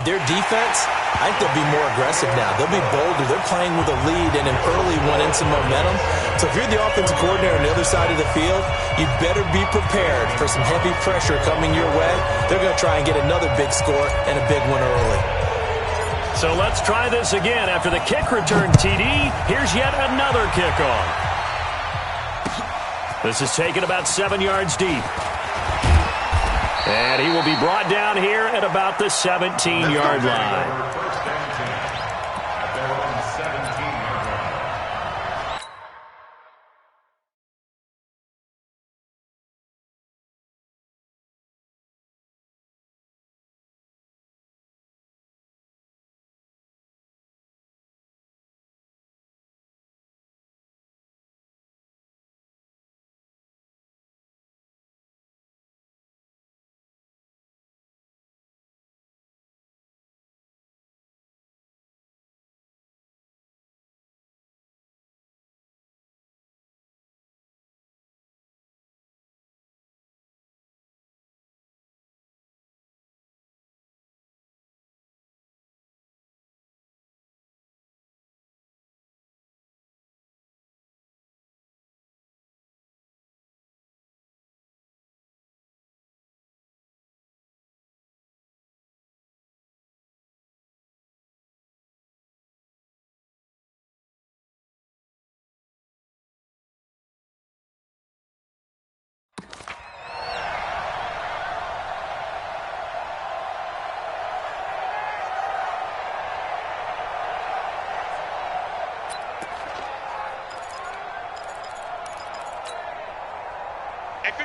Their defense, I think they'll be more aggressive now. They'll be bolder. They're playing with a lead and an early one and some momentum. So if you're the offensive coordinator on the other side of the field, you better be prepared for some heavy pressure coming your way. They're going to try and get another big score and a big one early. So let's try this again. After the kick return TD, here's yet another kickoff. This is taken about 7 yards deep. And he will be brought down here at about the 17-yard line.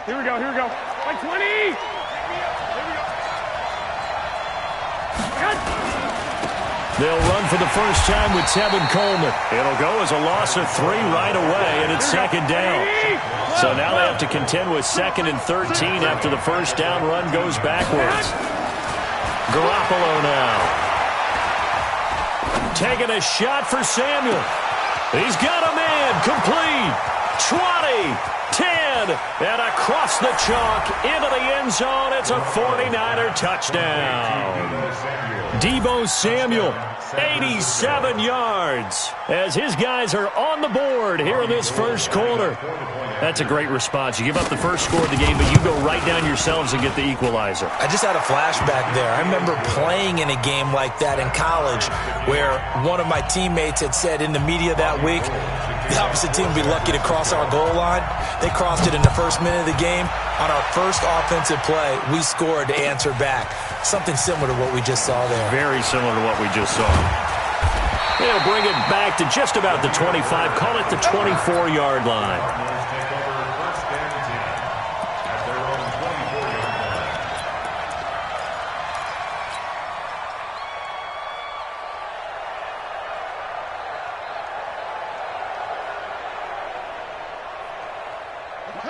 Here we go. Like 20! Here we go. They'll run for the first time with Tevin Coleman. It'll go as a loss of 3 right away, and it's second down. So now they have to contend with 2nd and 13 after the first down run goes backwards. Garoppolo now. Taking a shot for Samuel. He's got a man. Complete. 20. 10, and across the chalk into the end zone. It's a 49er touchdown. Deebo Samuel, 87 yards, as his guys are on the board here in this first quarter. That's a great response. You give up the first score of the game, but you go right down yourselves and get the equalizer. I just had a flashback there. I remember playing in a game like that in college where one of my teammates had said in the media that week, the opposite team would be lucky to cross our goal line. They crossed it in the first minute of the game. On our first offensive play, we scored to answer back. Something similar to what we just saw there. Very similar to what we just saw. They'll bring it back to just about the 25. Call it the 24-yard line.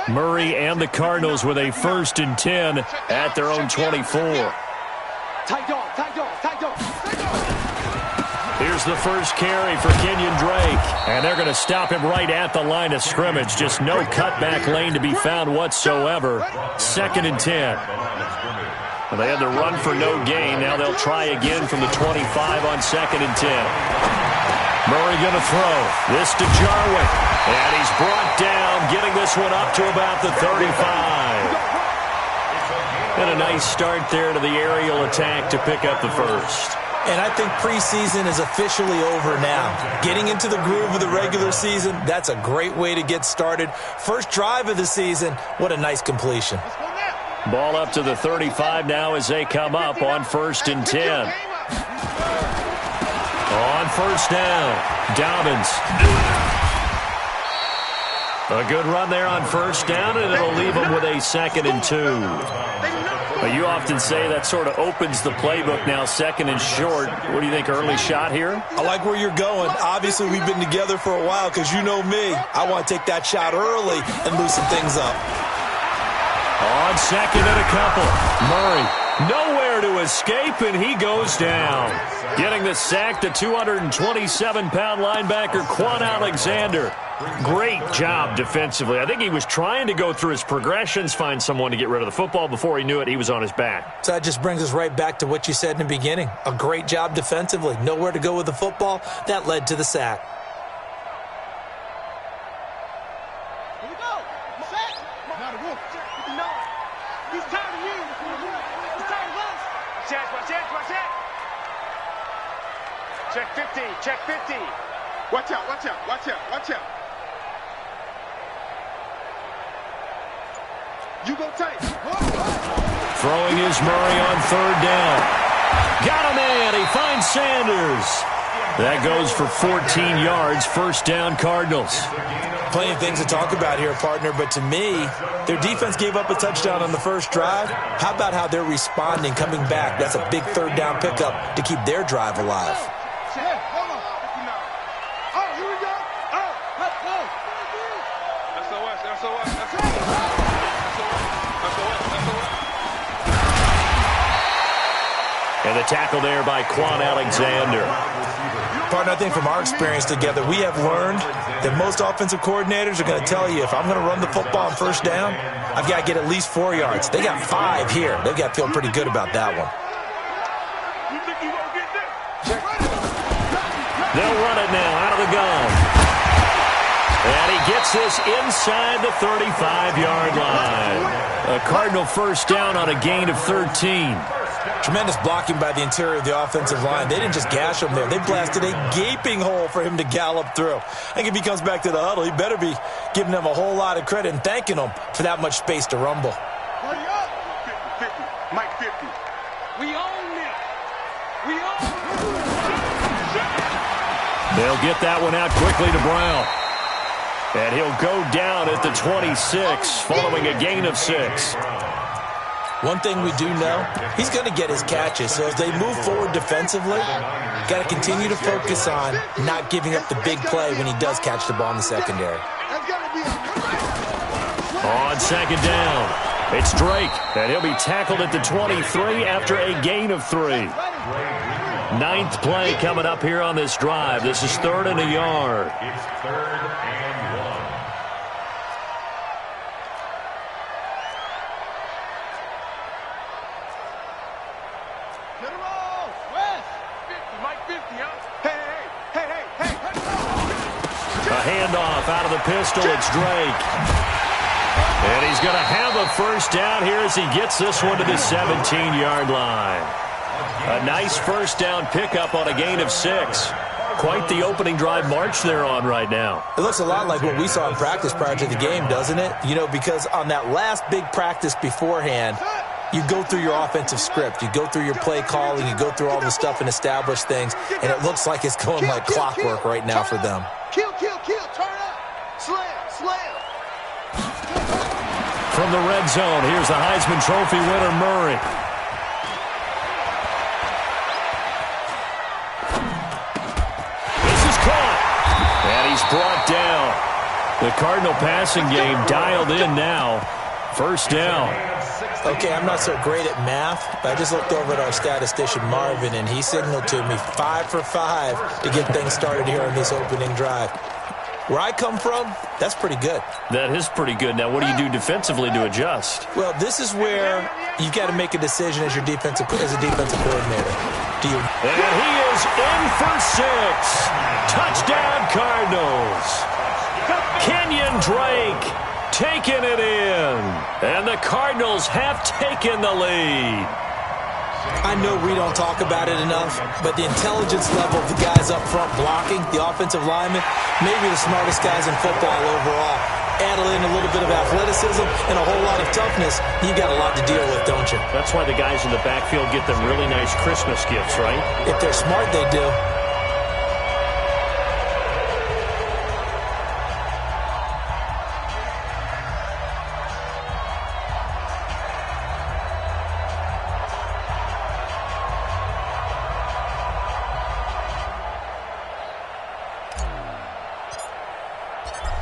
Murray and the Cardinals with a 1st and 10 at their own 24. Here's the first carry for Kenyon Drake. And they're going to stop him right at the line of scrimmage. Just no cutback lane to be found whatsoever. 2nd and 10. Well, they had to run for no gain. Now they'll try again from the 25 on 2nd and 10. Murray going to throw. This to Jarwin. And he's brought down, getting this one up to about the 35. And a nice start there to the aerial attack to pick up the first. And I think preseason is officially over now. Getting into the groove of the regular season, that's a great way to get started. First drive of the season, what a nice completion. Ball up to the 35 now as they come up on 1st and 10. On first down, Dobbins. A good run there on first down, and it'll leave them with a 2nd and 2. But you often say that sort of opens the playbook now, 2nd and short. What do you think, early shot here? I like where you're going. Obviously, we've been together for a while because you know me. I want to take that shot early and loosen things up. On 2nd and a couple, Murray nowhere to escape, and he goes down. Getting the sack, the 227-pound linebacker, Quan Alexander. Great job defensively. I think he was trying to go through his progressions, find someone to get rid of the football. Before he knew it, he was on his back. So that just brings us right back to what you said in the beginning. A great job defensively. Nowhere to go with the football. That led to the sack. Here we go. Set. Not a wolf. No. He's tired of you. He's tired of us. Watch out. Check 50. Check 50. Watch out. You go tight. Throwing is Murray on third down. Got a man. He finds Sanders. That goes for 14 yards. First down, Cardinals. Plenty of things to talk about here, partner, but to me, their defense gave up a touchdown on the first drive. How about how they're responding, coming back? That's a big third down pickup to keep their drive alive. And the tackle there by Quan Alexander. Partner, I think from our experience together, we have learned that most offensive coordinators are going to tell you, if I'm going to run the football on first down, I've got to get at least 4 yards. They got 5 here. They've got to feel pretty good about that one. They'll run it now out of the gun. And he gets this inside the 35-yard line. A Cardinal first down on a gain of 13. Tremendous blocking by the interior of the offensive line. They didn't just gash him there. They blasted a gaping hole for him to gallop through. I think if he comes back to the huddle, he better be giving them a whole lot of credit and thanking them for that much space to rumble. 50. Mike 50. We own it. They'll get that one out quickly to Brown. And he'll go down at the 26, following a gain of 6. One thing we do know, he's going to get his catches. So as they move forward defensively, got to continue to focus on not giving up the big play when he does catch the ball in the secondary. On second down, it's Drake, and he'll be tackled at the 23 after a gain of 3. Ninth play coming up here on this drive. This is 3rd and a yard. It's 3rd and 1. A handoff out of the pistol. It's Drake. And he's going to have a first down here as he gets this one to the 17-yard line. A nice first down pickup on a gain of 6. Quite the opening drive march they're on right now. It looks a lot like what we saw in practice prior to the game, doesn't it? You know, because on that last big practice beforehand, you go through your offensive script. You go through your play calling. You go through all the stuff and establish things. And it looks like it's going like clockwork right now for them. Kill, turn up. Slam. From the red zone, here's the Heisman Trophy winner, Murray. This is caught. And he's brought down. The Cardinal passing game dialed in now. First down. Okay, I'm not so great at math, but I just looked over at our statistician, Marvin, and he signaled to me 5 for 5 to get things started here on this opening drive. Where I come from, that's pretty good. That is pretty good. Now, what do you do defensively to adjust? Well, this is where you've got to make a decision as a defensive coordinator. Do you? And he is in for 6. Touchdown, Cardinals. Kenyon Drake taking it in. And the Cardinals have taken the lead. I know we don't talk about it enough, but the intelligence level of the guys up front blocking, the offensive linemen, maybe the smartest guys in football overall. Add in a little bit of athleticism and a whole lot of toughness, you got a lot to deal with, don't you? That's why the guys in the backfield get them really nice Christmas gifts, right? If they're smart, they do.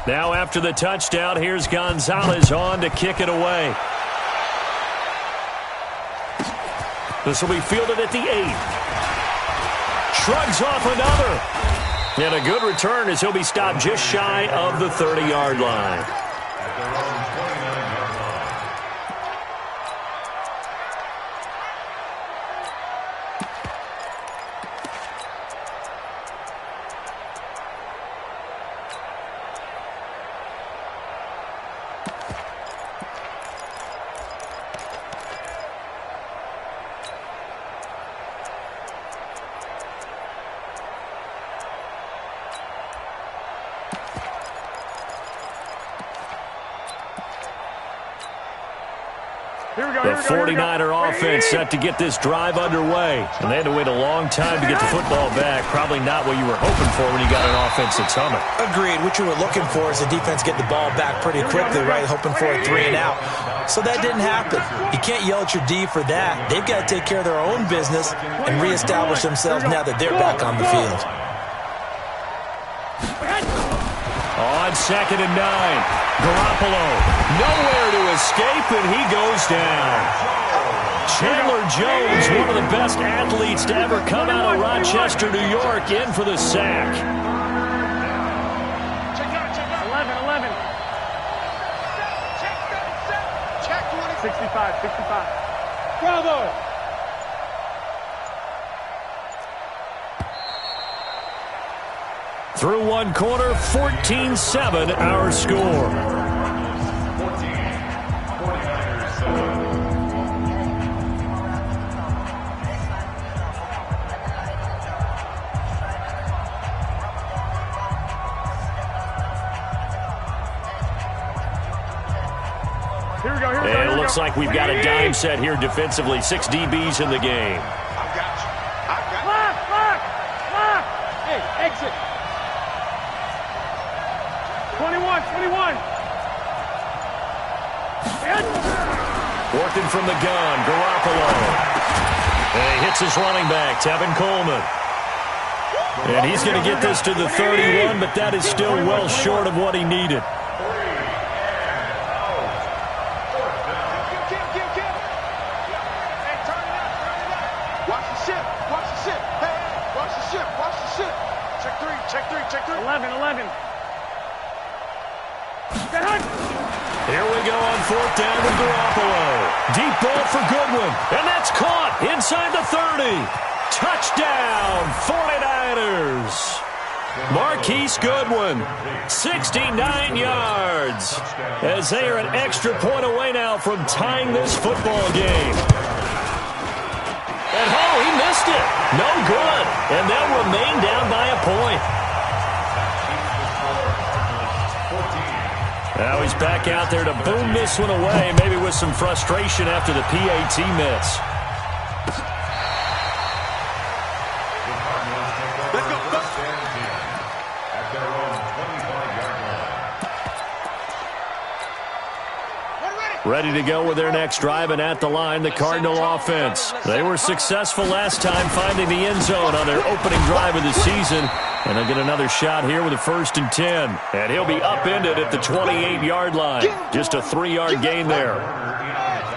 Now after the touchdown, here's Gonzalez on to kick it away. This will be fielded at the 8. Shrugs off another. And a good return as he'll be stopped just shy of the 30-yard line. The 49er offense set to get this drive underway. And they had to wait a long time to get the football back. Probably not what you were hoping for when you got an offense that's humming. Agreed. What you were looking for is the defense get the ball back pretty quickly, right? Hoping for a 3 and out. So that didn't happen. You can't yell at your D for that. They've got to take care of their own business and reestablish themselves now that they're back on the field. On 2nd and 9. Garoppolo, nowhere to escape, and he goes down. Chandler Jones, one of the best athletes to ever come out of Rochester, New York, in for the sack. Check 11. Check 65. Bravo. Through one quarter, 14-7 our score. 49ers 7. Here we go. And it looks like we've got a dime set here defensively. 6 DBs in the game. I got you. Lock. Hey, exit. 21. Working from the gun, Garoppolo. And he hits his running back, Tevin Coleman. And he's going to get this to the 31, but that is still well short of what he needed. Check 11. Here we go on 4th down with Garoppolo. Deep ball for Goodwin. And that's caught inside the 30. Touchdown, 49ers. Marquise Goodwin, 69 yards. As they are an extra point away now from tying this football game. And he missed it. No good. And they'll remain down by a point. Now he's back out there to boom this one away, maybe with some frustration after the PAT miss. Let's go. At their own 25-yard line. Ready to go with their next drive, and at the line, the Cardinal offense. They were successful last time finding the end zone on their opening drive of the season. And they'll get another shot here with a 1st and 10. And he'll be upended at the 28-yard line. Just a 3-yard gain there.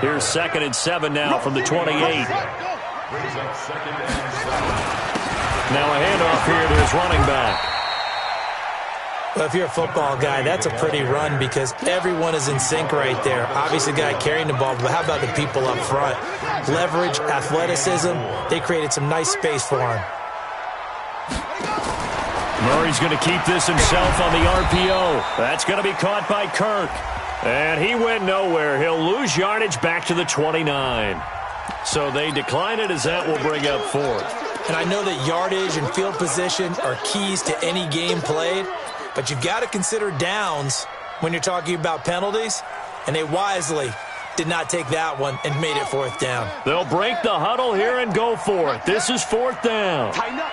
Here's 2nd and 7 now from the 28. Brings up 2nd and 7. Now a handoff here to his running back. Well, if you're a football guy, that's a pretty run because everyone is in sync right there. Obviously, the guy carrying the ball, but how about the people up front? Leverage, athleticism, they created some nice space for him. Murray's going to keep this himself on the RPO. That's going to be caught by Kirk. And he went nowhere. He'll lose yardage back to the 29. So they decline it as that will bring up 4th. And I know that yardage and field position are keys to any game played, but you've got to consider downs when you're talking about penalties, and they wisely did not take that one and made it 4th down. They'll break the huddle here and go for it. This is 4th down. Tighten up.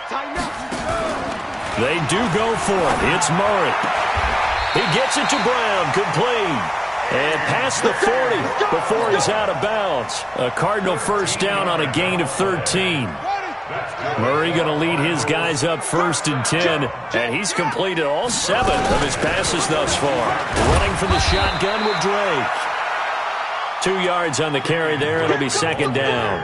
They do go for it. It's Murray. He gets it to Brown, complete. And past the 40 before he's out of bounds. A Cardinal 1st down on a gain of 13. Murray going to lead his guys up 1st and 10. And he's completed all 7 of his passes thus far. Running from the shotgun with Drake. 2 yards on the carry there. It'll be 2nd down.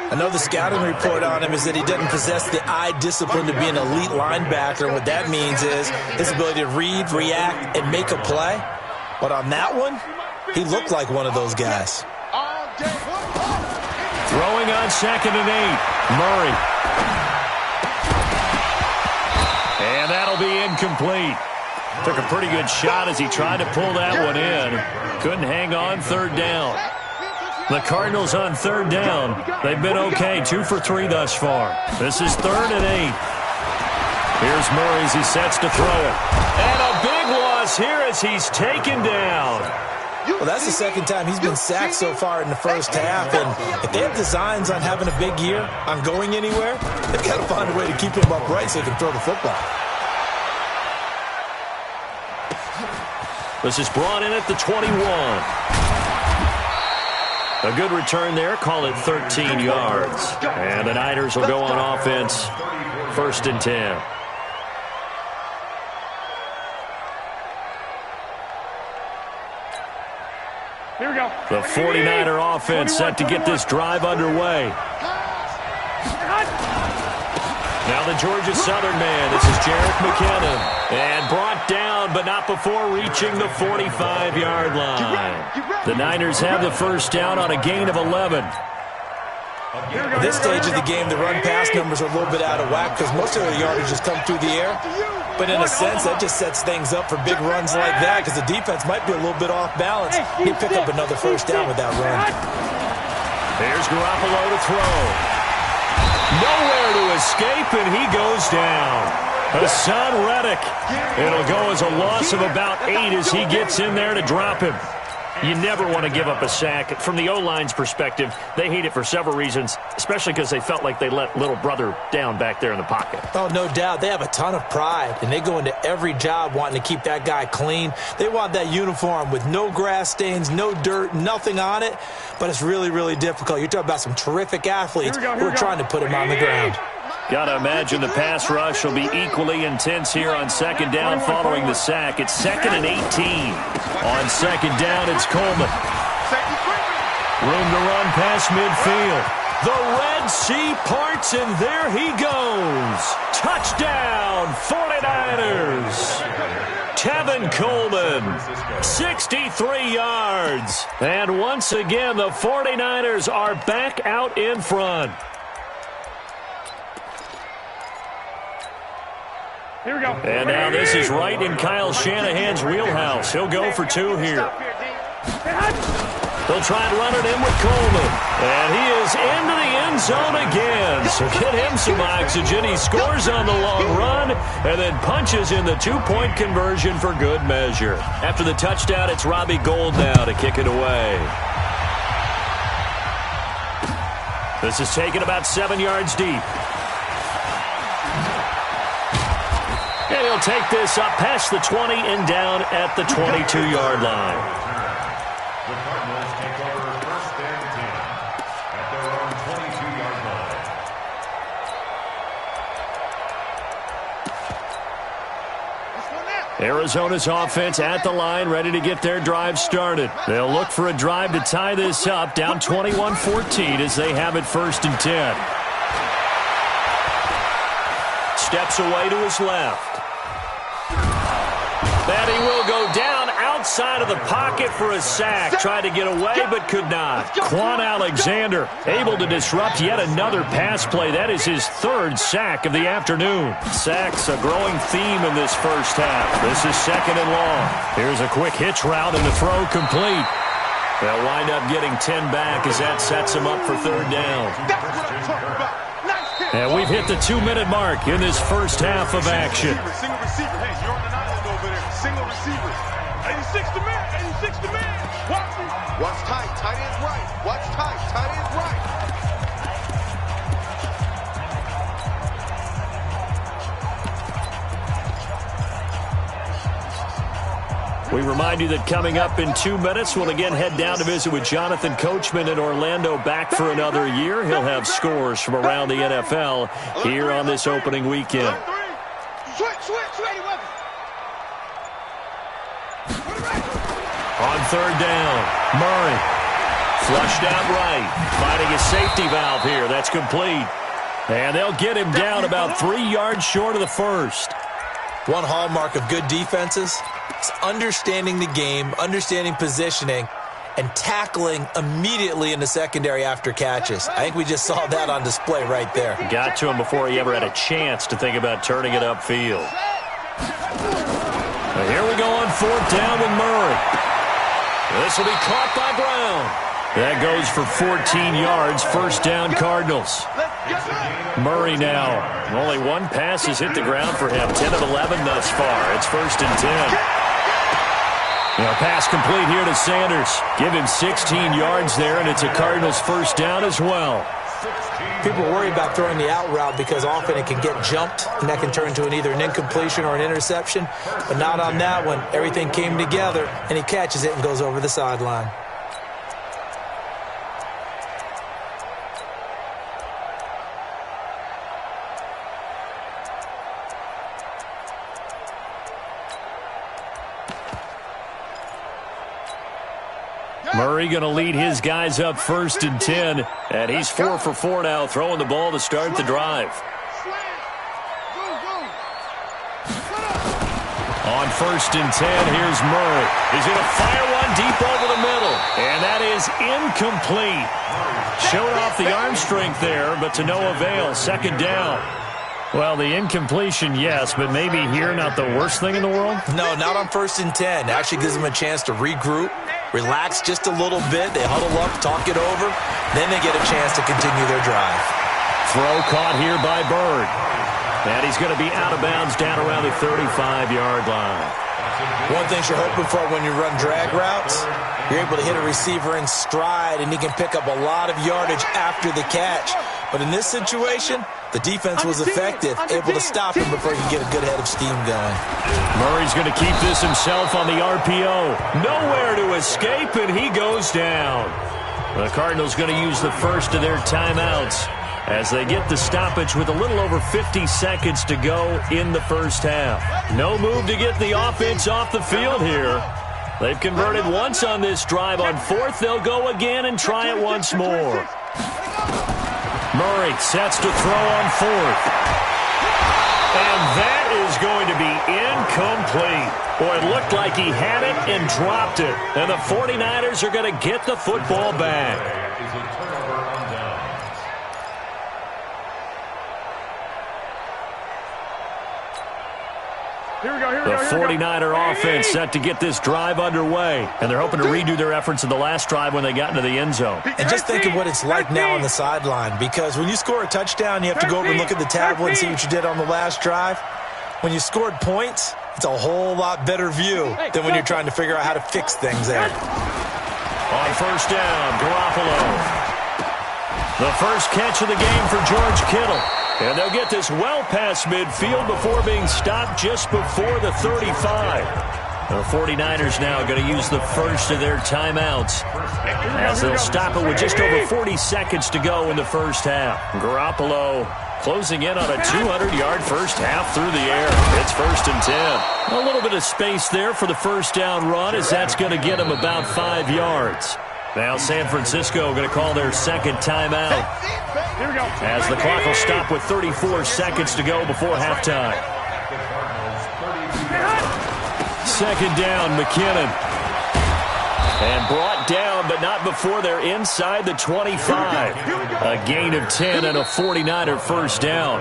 I know the scouting report on him is that he doesn't possess the eye discipline to be an elite linebacker. And what that means is his ability to read, react, and make a play. But on that one, he looked like one of those guys. Throwing on 2nd and 8. Murray. And that'll be incomplete. Took a pretty good shot as he tried to pull that one in. Couldn't hang on 3rd down. The Cardinals on 3rd down. They've been okay, 2 for 3 thus far. This is 3rd and 8. Here's Murray as he sets to throw it. And a big loss here as he's taken down. Well, that's the 2nd time he's been sacked so far in the first half. And if they have designs on having a big year, on going anywhere, they've got to find a way to keep him upright so he can throw the football. This is brought in at the 21. A good return there. Call it 13 yards. And the Niners will go on offense. 1st and 10. Here we go. The 49er offense set to get this drive underway. Now the Georgia Southern man. This is Jerick McKinnon. And brought down, but not before reaching the 45-yard line. The Niners have the 1st down on a gain of 11. At this stage of the game, the run-pass numbers are a little bit out of whack because most of their yardage has come through the air. But in a sense, that just sets things up for big runs like that because the defense might be a little bit off balance. He'd pick up another 1st down with that run. Here's Garoppolo to throw. Nowhere to escape, and he goes down. Hassan Reddick. It'll go as a loss of about 8 as he gets in there to drop him. You never want to give up a sack. From the O-line's perspective, they hate it for several reasons, especially because they felt like they let little brother down back there in the pocket. Oh, no doubt. They have a ton of pride, and they go into every job wanting to keep that guy clean. They want that uniform with no grass stains, no dirt, nothing on it. But it's really, really difficult. You're talking about some terrific athletes who are trying to put him on the ground. Got to imagine the pass rush will be equally intense here on 2nd down following the sack. It's 2nd and 18. On 2nd down, it's Coleman. Room to run past midfield. The Red Sea parts, and there he goes. Touchdown, 49ers. Tevin Coleman, 63 yards. And once again, the 49ers are back out in front. Here we go. And now this is right in Kyle Shanahan's wheelhouse. He'll go for 2 here. They'll try and run it in with Coleman. And he is into the end zone again. So get him some oxygen. He scores on the long run and then punches in the 2-point conversion for good measure. After the touchdown, it's Robbie Gould now to kick it away. This is taken about 7 yards deep. And he'll take this up past the 20 and down at the 22-yard line. The Cardinals take over 1st and 10 at their own 22-yard line. Arizona's offense at the line, ready to get their drive started. They'll look for a drive to tie this up, down 21-14 as they have it 1st and 10. Steps away to his left. That he will go down outside of the pocket for a sack. Tried to get away, but could not. Quan Alexander able to disrupt yet another pass play. That is his 3rd sack of the afternoon. Sacks a growing theme in this first half. This is 2nd and long. Here's a quick hitch route and the throw complete. They'll wind up getting 10 back as that sets him up for 3rd down. And we've hit the 2-minute mark in this first half of action. Single receiver. Hey, you're on an island over there. Single receiver. 86 to man. 86 to man. Watch me. Watch tight. Tight end's right. Watch tight. Tight end's right. We remind you that coming up in 2 minutes, we'll again head down to visit with Jonathan Coachman in Orlando, back for another year. He'll have scores from around the NFL here on this opening weekend. On 3rd down, Murray Flushed out right. Finding a safety valve here. That's complete. And they'll get him down about 3 yards short of the first. One hallmark of good defenses is understanding the game, understanding positioning, and tackling immediately in the secondary after catches. I think we just saw that on display right there. Got to him before he ever had a chance to think about turning it upfield. Well, here we go on 4th down with Murray. This will be caught by Brown. That goes for 14 yards, 1st down Cardinals. Murray now. Only one pass has hit the ground for him. 10 of 11 thus far. It's 1st and 10. Now, pass complete here to Sanders. Give him 16 yards there, and it's a Cardinals 1st down as well. People worry about throwing the out route because often it can get jumped, and that can turn into either an incompletion or an interception. But not on that one. Everything came together, and he catches it and goes over the sideline. Murray going to lead his guys up 1st and 10. And he's 4 for 4 now, throwing the ball to start the drive. On 1st and 10, here's Murray. He's going to fire one deep over the middle. And that is incomplete. Showed off the arm strength there, but to no avail. 2nd down. Well, the incompletion, yes, but maybe here not the worst thing in the world? No, not on 1st and 10. Actually gives them a chance to regroup, relax just a little bit. They huddle up, talk it over. Then they get a chance to continue their drive. Throw caught here by Bird. And he's going to be out of bounds down around the 35-yard line. One thing you're hoping for when you run drag routes, you're able to hit a receiver in stride, and he can pick up a lot of yardage after the catch. But in this situation, the defense was effective, able to stop him before he could get a good head of steam going. Murray's going to keep this himself on the RPO. Nowhere to escape, and he goes down. The Cardinals going to use the first of their timeouts as they get the stoppage with a little over 50 seconds to go in the first half. No move to get the offense off the field here. They've converted once on this drive. On 4th, they'll go again and try it once more. Murray sets to throw on 4th. And that is going to be incomplete. Boy, it looked like he had it and dropped it. And the 49ers are going to get the football back. The 49er offense set to get this drive underway. And they're hoping to redo their efforts in the last drive when they got into the end zone. And just think of what it's like now on the sideline. Because when you score a touchdown, you have to go over and look at the tablet and see what you did on the last drive. When you scored points, it's a whole lot better view than when you're trying to figure out how to fix things there. On 1st down, Garoppolo. The first catch of the game for George Kittle. And they'll get this well past midfield before being stopped just before the 35. The 49ers now going to use the first of their timeouts as they'll stop it with just over 40 seconds to go in the first half. Garoppolo closing in on a 200-yard first half through the air. It's 1st and 10. A little bit of space there for the first down run as that's going to get him about 5 yards. Now San Francisco going to call their second timeout as the clock will stop with 34 seconds to go before halftime. 2nd down, McKinnon. And brought down, but not before they're inside the 25. A gain of 10 and a 49er first down.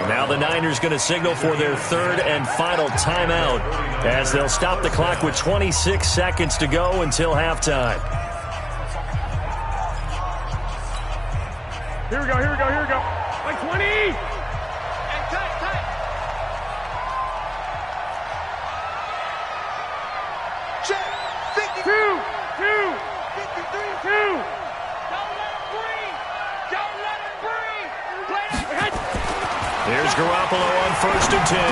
Now the Niners going to signal for their 3rd and final timeout as they'll stop the clock with 26 seconds to go until halftime. Here we go. Like 20. Hey, tight. Check. 52. 2. 53. 2. Don't let him breathe. Here's Garoppolo on 1st and 10.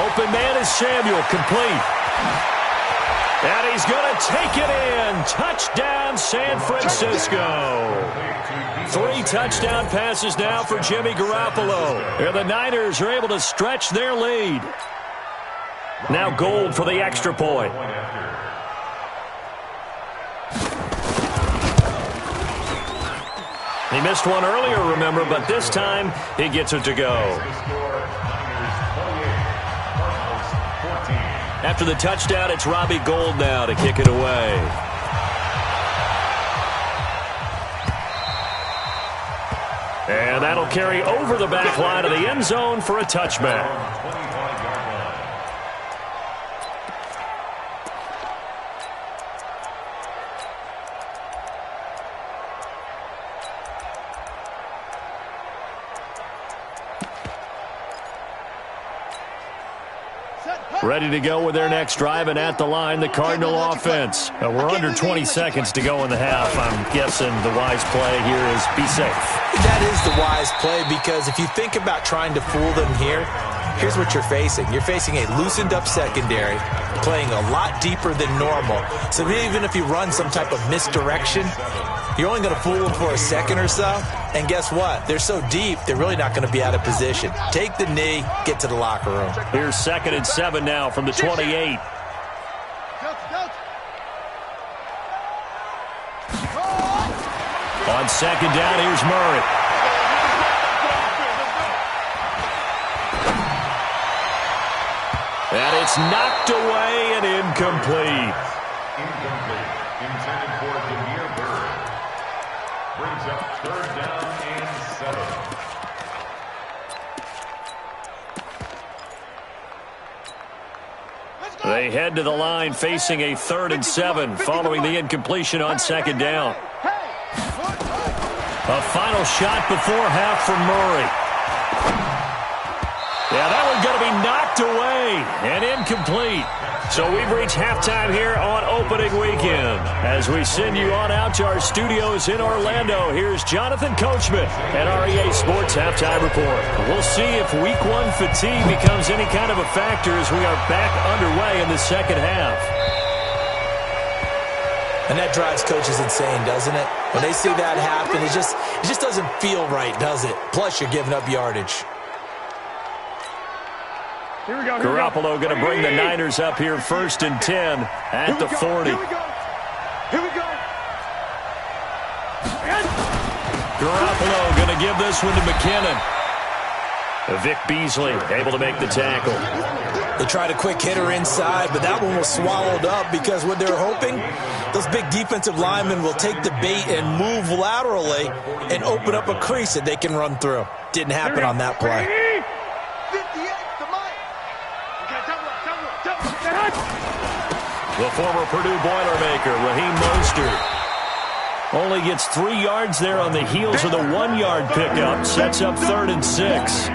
Open man is Samuel, complete. And he's going to take it in. Touchdown, San Francisco. 3 touchdown passes now for Jimmy Garoppolo. And the Niners are able to stretch their lead. Now Gold for the extra point. He missed one earlier, remember, but this time he gets it to go. After the touchdown, it's Robbie Gould now to kick it away. And that'll carry over the back line of the end zone for a touchback. Ready to go with their next drive, and at the line, the Cardinal offense. We're under 20 seconds to go in the half. I'm guessing the wise play here is be safe. That is the wise play, because if you think about trying to fool them here, here's what you're facing. You're facing a loosened up secondary, playing a lot deeper than normal. So even if you run some type of misdirection, you're only going to fool them for a second or so. And guess what? They're so deep, they're really not going to be out of position. Take the knee, get to the locker room. Here's 2nd and 7 now from the 28. On 2nd down, here's Murray. And it's knocked away and incomplete. Incomplete. Intended for Demir Bird. Brings up 3rd down and 7. They head to the line facing a 3rd and 7 following the incompletion on 2nd down. A final shot before half from Murray. Yeah, that one's going to be knocked away and incomplete. So we've reached halftime here on opening weekend. As we send you on out to our studios in Orlando, here's Jonathan Coachman at REA Sports Halftime Report. We'll see if Week 1 fatigue becomes any kind of a factor as we are back underway in the second half. And that drives coaches insane, doesn't it? When they see that happen, it just doesn't feel right, does it? Plus, you're giving up yardage. Here we go. Garoppolo going to bring the Niners up here 1st and 10 at the 40. Here we go. Garoppolo going to give this one to McKinnon. Vic Beasley able to make the tackle. They tried a quick hitter inside, but that one was swallowed up because what they're hoping, those big defensive linemen will take the bait and move laterally and open up a crease that they can run through. Didn't happen on that play. The former Purdue Boilermaker, Raheem Mostert, only gets 3 yards there on the heels of the 1-yard pickup. Sets up 3rd and 6.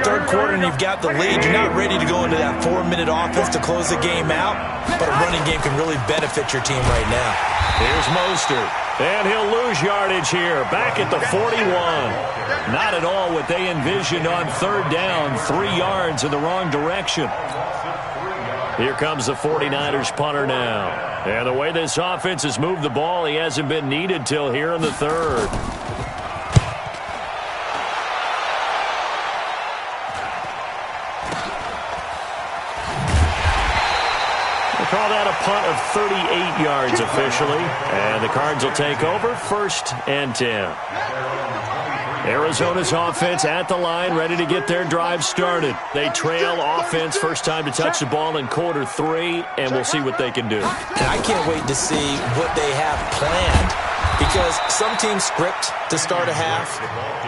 Third quarter and you've got the lead. You're not ready to go into that 4-minute offense to close the game out, but a running game can really benefit your team right now. Here's Mostert, and he'll lose yardage here. Back at the 41. Not at all what they envisioned on 3rd down. 3 yards in the wrong direction. Here comes the 49ers punter now. And the way this offense has moved the ball, he hasn't been needed till here in the 3rd. We'll call that a punt of 38 yards officially. And the Cards will take over 1st and 10. Arizona's offense at the line, ready to get their drive started. They trail offense, first time to touch the ball in quarter 3, and we'll see what they can do. And I can't wait to see what they have planned, because some teams script to start a half.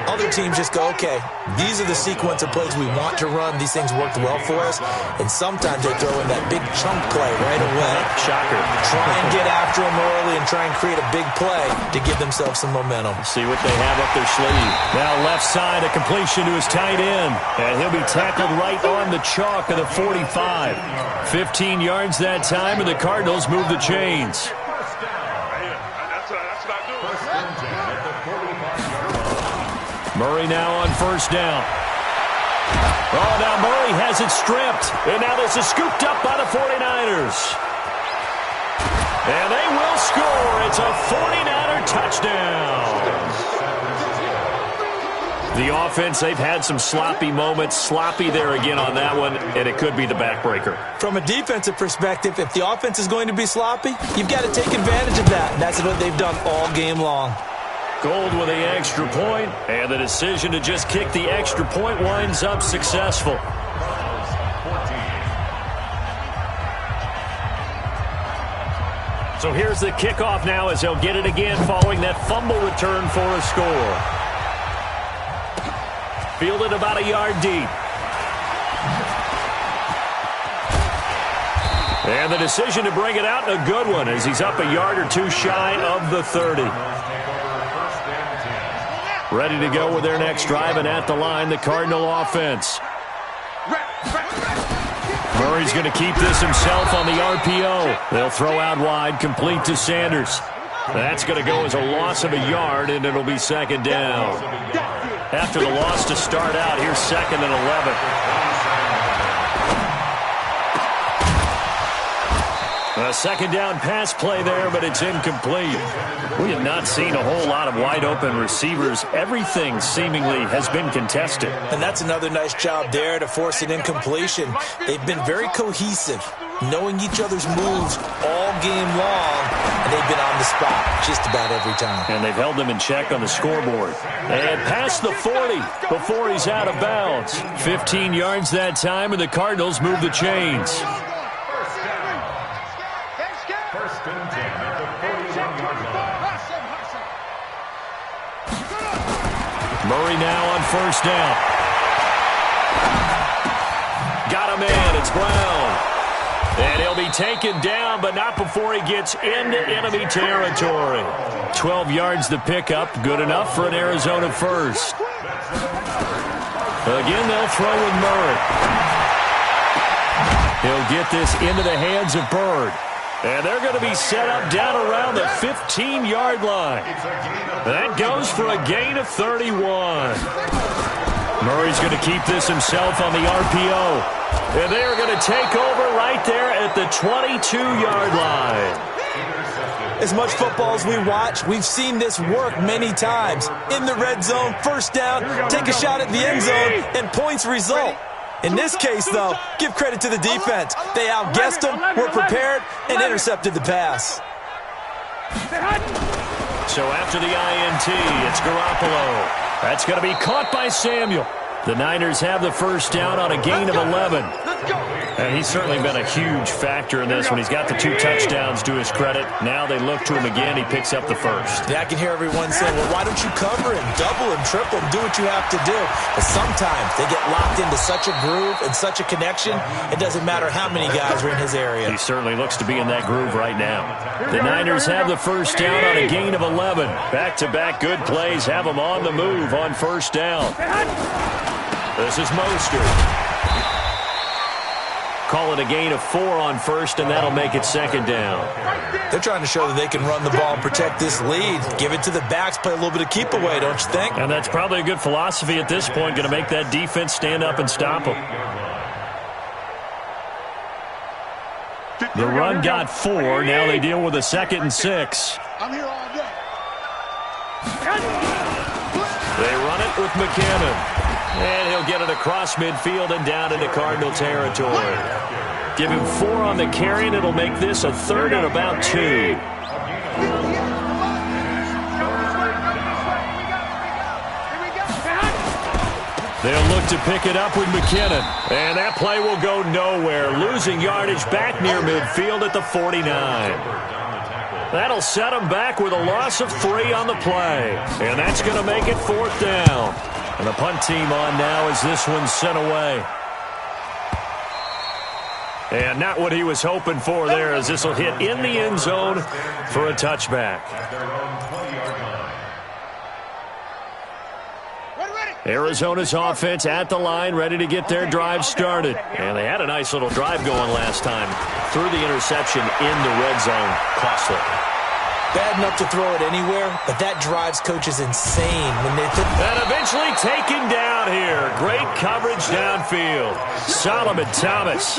Other teams just go, okay, these are the sequence of plays we want to run. These things worked well for us. And sometimes they throw in that big chunk play right away. Shocker. Try and get after them early and try and create a big play to give themselves some momentum. See what they have up their sleeve. Now left side, a completion to his tight end. And he'll be tackled right on the chalk of the 45. 15 yards that time, and the Cardinals move the chains. Murray now on 1st down. Oh, now Murray has it stripped. And now this is scooped up by the 49ers. And they will score. It's a 49er touchdown. The offense, they've had some sloppy moments. Sloppy there again on that one, and it could be the backbreaker. From a defensive perspective, if the offense is going to be sloppy, you've got to take advantage of that. And that's what they've done all game long. Gold with the extra point, and the decision to just kick the extra point winds up successful. So here's the kickoff now as they'll get it again following that fumble return for a score. Fielded about a yard deep. And the decision to bring it out, a good one, as he's up a yard or two shy of the 30. Ready to go with their next drive, and at the line, the Cardinal offense. Murray's going to keep this himself on the RPO. They'll throw out wide, complete to Sanders. That's going to go as a loss of a yard, and it'll be second down. After the loss to start out, here's 2nd and 11. A second down pass play there, but it's incomplete. We have not seen a whole lot of wide-open receivers. Everything seemingly has been contested. And that's another nice job there to force an incompletion. They've been very cohesive, knowing each other's moves all game long, and they've been on the spot just about every time. And they've held them in check on the scoreboard. And past the 40 before he's out of bounds. 15 yards that time, and the Cardinals move the chains. Murray now on first down. Got a man. It's Brown. And he'll be taken down, but not before he gets into enemy territory. 12 yards the pickup. Good enough for an Arizona first. Again, they'll throw with Murray. He'll get this into the hands of Bird. And they're going to be set up down around the 15-yard line. That goes for a gain of 31. Murray's going to keep this himself on the RPO. And they're going to take over right there at the 22-yard line. As much football as we watch, we've seen this work many times. In the red zone, first down, take a shot at the end zone, and points result. In this case, though, give credit to the defense. They outguessed them, were prepared, and intercepted the pass. So after the INT, it's Garoppolo. That's going to be caught by Samuel. The Niners have the first down on a gain of 11. And he's certainly been a huge factor in this when he's got the 2 touchdowns to his credit. Now they look to him again. He picks up the first. Yeah, I can hear everyone saying, well, why don't you cover him, double him, triple him, do what you have to do. But sometimes they get locked into such a groove and such a connection, it doesn't matter how many guys are in his area. He certainly looks to be in that groove right now. The Niners have the first down on a gain of 11. Back-to-back good plays have them on the move on first down. This is Mostert. Call it a gain of 4 on first, and that'll make it second down. They're trying to show that they can run the ball and protect this lead. Give it to the backs, play a little bit of keep away, don't you think? And that's probably a good philosophy at this point, going to make that defense stand up and stop them. The run got 4. Now they deal with a 2nd and 6. I'm here all day. They run it with McKinnon. And he'll get it across midfield and down into Cardinal territory. Give him 4 on the carry, and it'll make this a 3rd and about 2. They'll look to pick it up with McKinnon. And that play will go nowhere. Losing yardage back near midfield at the 49. That'll set him back with a loss of 3 on the play. And that's going to make it 4th down. And the punt team on now as this one's sent away. And not what he was hoping for there, as this will hit in the end zone for a touchback. Arizona's offense at the line, ready to get their drive started. And they had a nice little drive going last time. Threw the interception in the red zone. Costly. Bad enough to throw it anywhere, but that drives coaches insane when they think. And eventually taken down here. Great coverage downfield. Solomon Thomas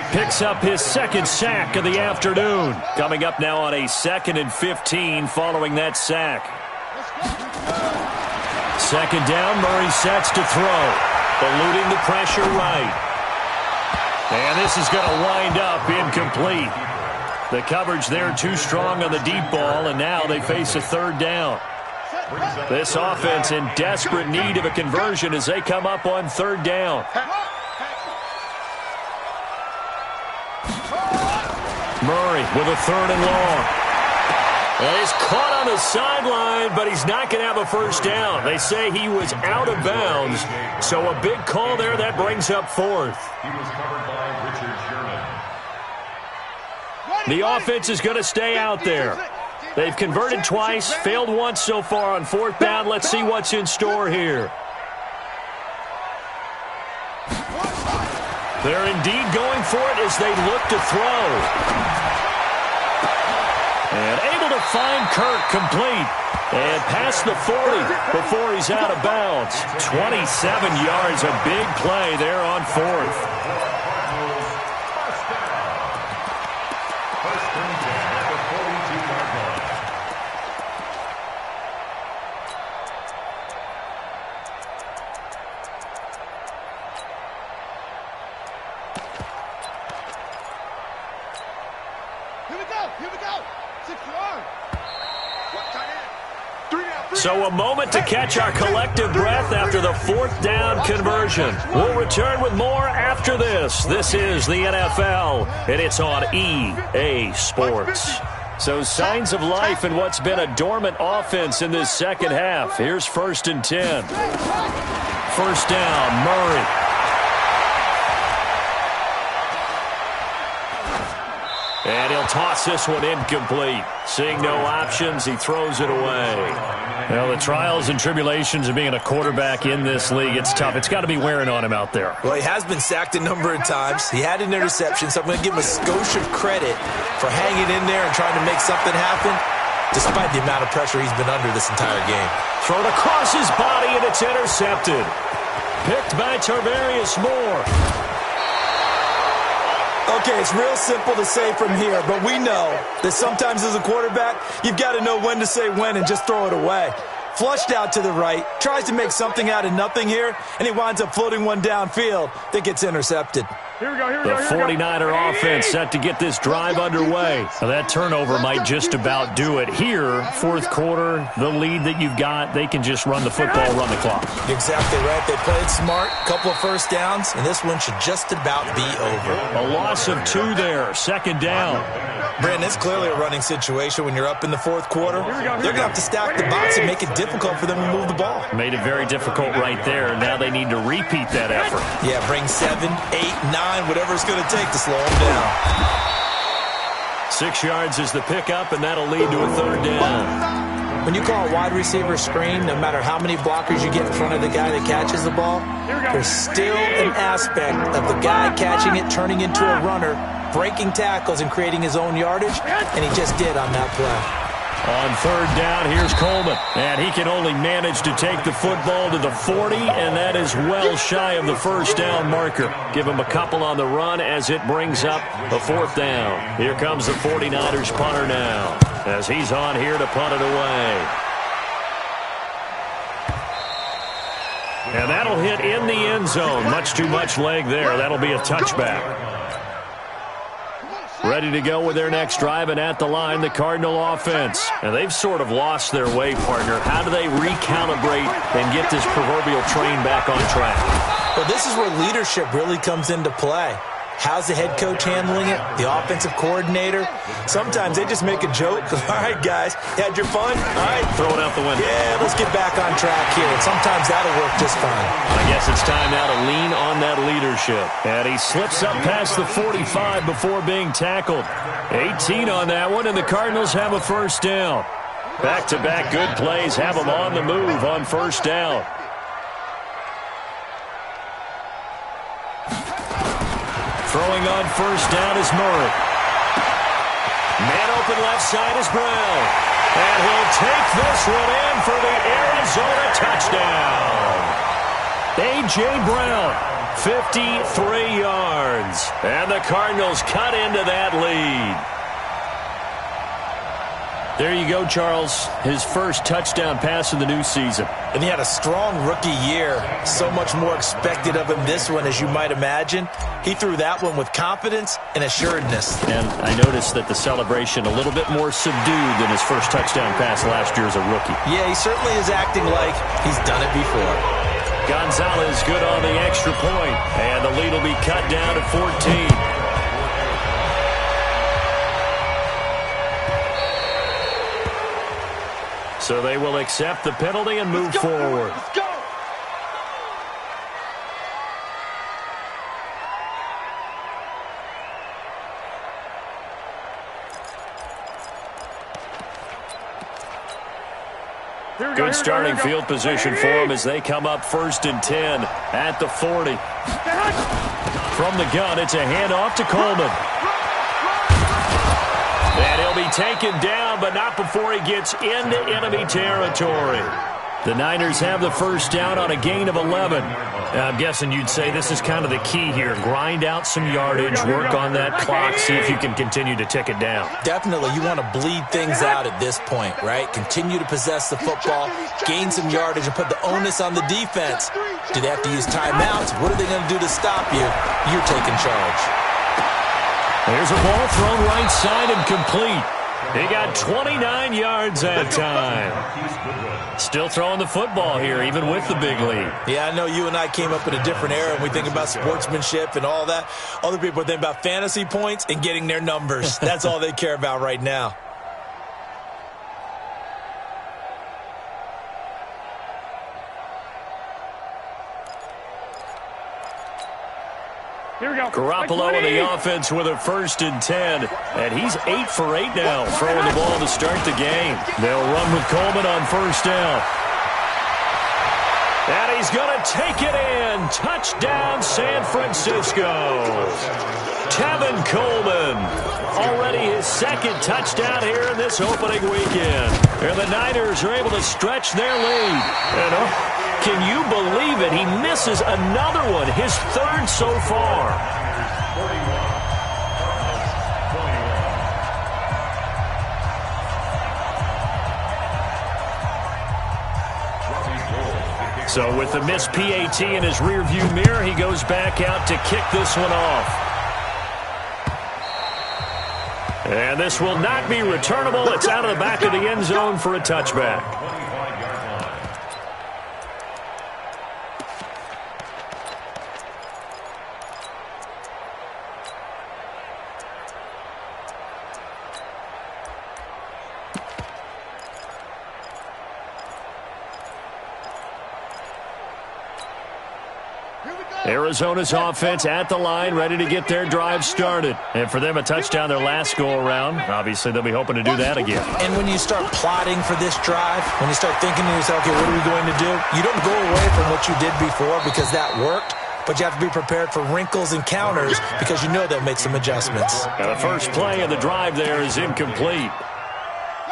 picks up his 2nd sack of the afternoon. Coming up now on a 2nd and 15 following that sack. 2nd down, Murray sets to throw. Eluding the pressure right. And this is going to wind up incomplete. The coverage there too strong on the deep ball, and now they face a 3rd down. This offense in desperate need of a conversion as they come up on third down. Murray with a third and long. Well, he's caught on the sideline, but he's not going to have a first down. They say he was out of bounds, so a big call there that brings up fourth. He was covered by Richard Sherman. The offense is going to stay out there. They've converted twice, failed once so far on fourth down. Let's see what's in store here. They're indeed going for it as they look to throw. And able to find Kirk complete. And past the 40 before he's out of bounds. 27 yards, a big play there on fourth. So a moment to catch our collective breath after the fourth down conversion. We'll return with more after this. This is the NFL, and it's on EA Sports. So signs of life in what's been a dormant offense in this second half. Here's 1st and 10. First down, Murray. And he'll toss this one incomplete. Seeing no options, he throws it away. Well, the trials and tribulations of being a quarterback in this league, it's tough. It's got to be wearing on him out there. Well, he has been sacked a number of times. He had an interception, so I'm going to give him a skosh of credit for hanging in there and trying to make something happen, despite the amount of pressure he's been under this entire game. Thrown across his body, and it's intercepted. Picked by Tarvarius Moore. Okay, it's real simple to say from here, but we know that sometimes as a quarterback, you've got to know when to say when and just throw it away. Flushed out to the right, tries to make something out of nothing here, and he winds up floating one downfield that gets intercepted. Here we go, here we The go. 49er offense set to get this drive underway. Now that turnover might just about do it. Here, fourth quarter, the lead that you've got, they can just run the football, run the clock. Exactly right. They played smart, couple of first downs, and this one should just about be over. A loss of 2 there, second down. Brandon, it's clearly a running situation when you're up in the fourth quarter. They're going to have to stack the box and make it difficult for them to move the ball. Made it very difficult right there. Now they need to repeat that effort. Yeah, bring 7, 8, 9, whatever it's going to take to slow them down. 6 yards is the pickup, and that'll lead to a third down. When you call a wide receiver screen, no matter how many blockers you get in front of the guy that catches the ball, there's still an aspect of the guy catching it, turning into a runner, breaking tackles and creating his own yardage, and he just did on that play. On third down, here's Coleman. And he can only manage to take the football to the 40, and that is well shy of the first down marker. Give him a couple on the run as it brings up a fourth down. Here comes the 49ers punter now, as he's on here to punt it away. And that'll hit in the end zone. Much too much leg there. That'll be a touchback. Ready to go with their next drive, and at the line, the Cardinal offense. And they've sort of lost their way, partner. How do they recalibrate and get this proverbial train back on track? Well, this is where leadership really comes into play. How's the head coach handling it? The offensive coordinator? Sometimes they just make a joke. All right, guys, you had your fun? All right. Throw it out the window. Yeah, let's get back on track here. And sometimes that'll work just fine. I guess it's time now to lean on that leadership. And he slips up past the 45 before being tackled. 18 on that one, and the Cardinals have a first down. Back-to-back good plays have them on the move on first down. Throwing on first down is Murray. Man open left side is Brown. And he'll take this one in for the Arizona touchdown. A.J. Brown, 53 yards. And the Cardinals cut into that lead. There you go, Charles. His first touchdown pass of the new season. And he had a strong rookie year. So much more expected of him this one, as you might imagine. He threw that one with confidence and assuredness. And I noticed that the celebration a little bit more subdued than his first touchdown pass last year as a rookie. Yeah, he certainly is acting like he's done it before. Gonzalez good on the extra point. And the lead will be cut down to 14. So they will accept the penalty and move forward. Let's go. Good starting field position for them as they come up 1st and 10 at the 40. From the gun, it's a handoff to Coleman. And he'll be taken down, but not before he gets into enemy territory. The Niners have the first down on a gain of 11. I'm guessing you'd say this is kind of the key here. Grind out some yardage, work on that clock, see if you can continue to tick it down. Definitely. You want to bleed things out at this point, right? Continue to possess the football, gain some yardage, and put the onus on the defense. Do they have to use timeouts? What are they going to do to stop you? You're taking charge. There's a ball thrown right side and complete. He got 29 yards that time. Still throwing the football here, even with the big lead. Yeah, I know you and I came up in a different era, and we think about sportsmanship and all that. Other people think about fantasy points and getting their numbers. That's all they care about right now. Here we go. Garoppolo in the offense with a 1st and 10. And he's 8 for 8 now, throwing the ball to start the game. They'll run with Coleman on 1st down. And he's going to take it in. Touchdown, San Francisco. Tevin Coleman. Already his 2nd touchdown here in this opening weekend. And the Niners are able to stretch their lead. And can you believe it? He misses another one, his 3rd so far. So with the missed PAT in his rearview mirror, he goes back out to kick this one off. And this will not be returnable. It's out of the back of the end zone for a touchback. Arizona's offense at the line, ready to get their drive started. And for them, a touchdown their last go-around. Obviously, they'll be hoping to do that again. And when you start plotting for this drive, when you start thinking to yourself, okay, what are we going to do? You don't go away from what you did before because that worked, but you have to be prepared for wrinkles and counters because you know they'll make some adjustments. And the first play of the drive there is incomplete.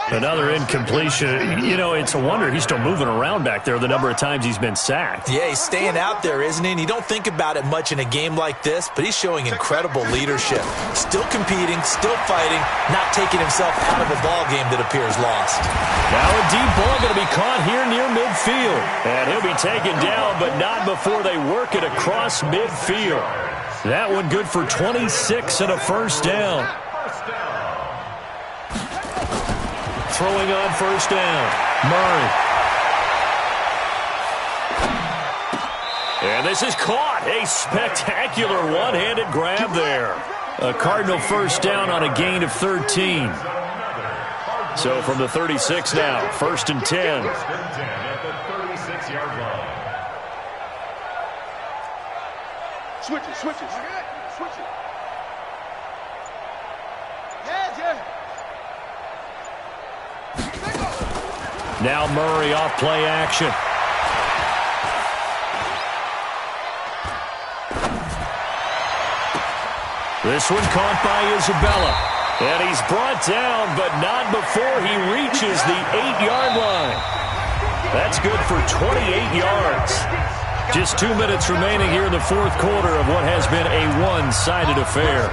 Another incompletion. You know, it's a wonder he's still moving around back there the number of times he's been sacked. Yeah, he's staying out there, isn't he? And you don't think about it much in a game like this, but he's showing incredible leadership. Still competing, still fighting, not taking himself out of a ball game that appears lost. Now a deep ball going to be caught here near midfield. And he'll be taken down, but not before they work it across midfield. That one good for 26 and a 1st down. Throwing on 1st down, Murray. And this is caught. A spectacular one-handed grab there. A Cardinal 1st down on a gain of 13. So from the 36 now, 1st and 10. At the 36-yard line. Switch it. Switch it. Yeah. Now Murray off play action. This one caught by Isabella. And he's brought down, but not before he reaches the 8-yard line. That's good for 28 yards. Just 2 minutes remaining here in the 4th quarter of what has been a one-sided affair.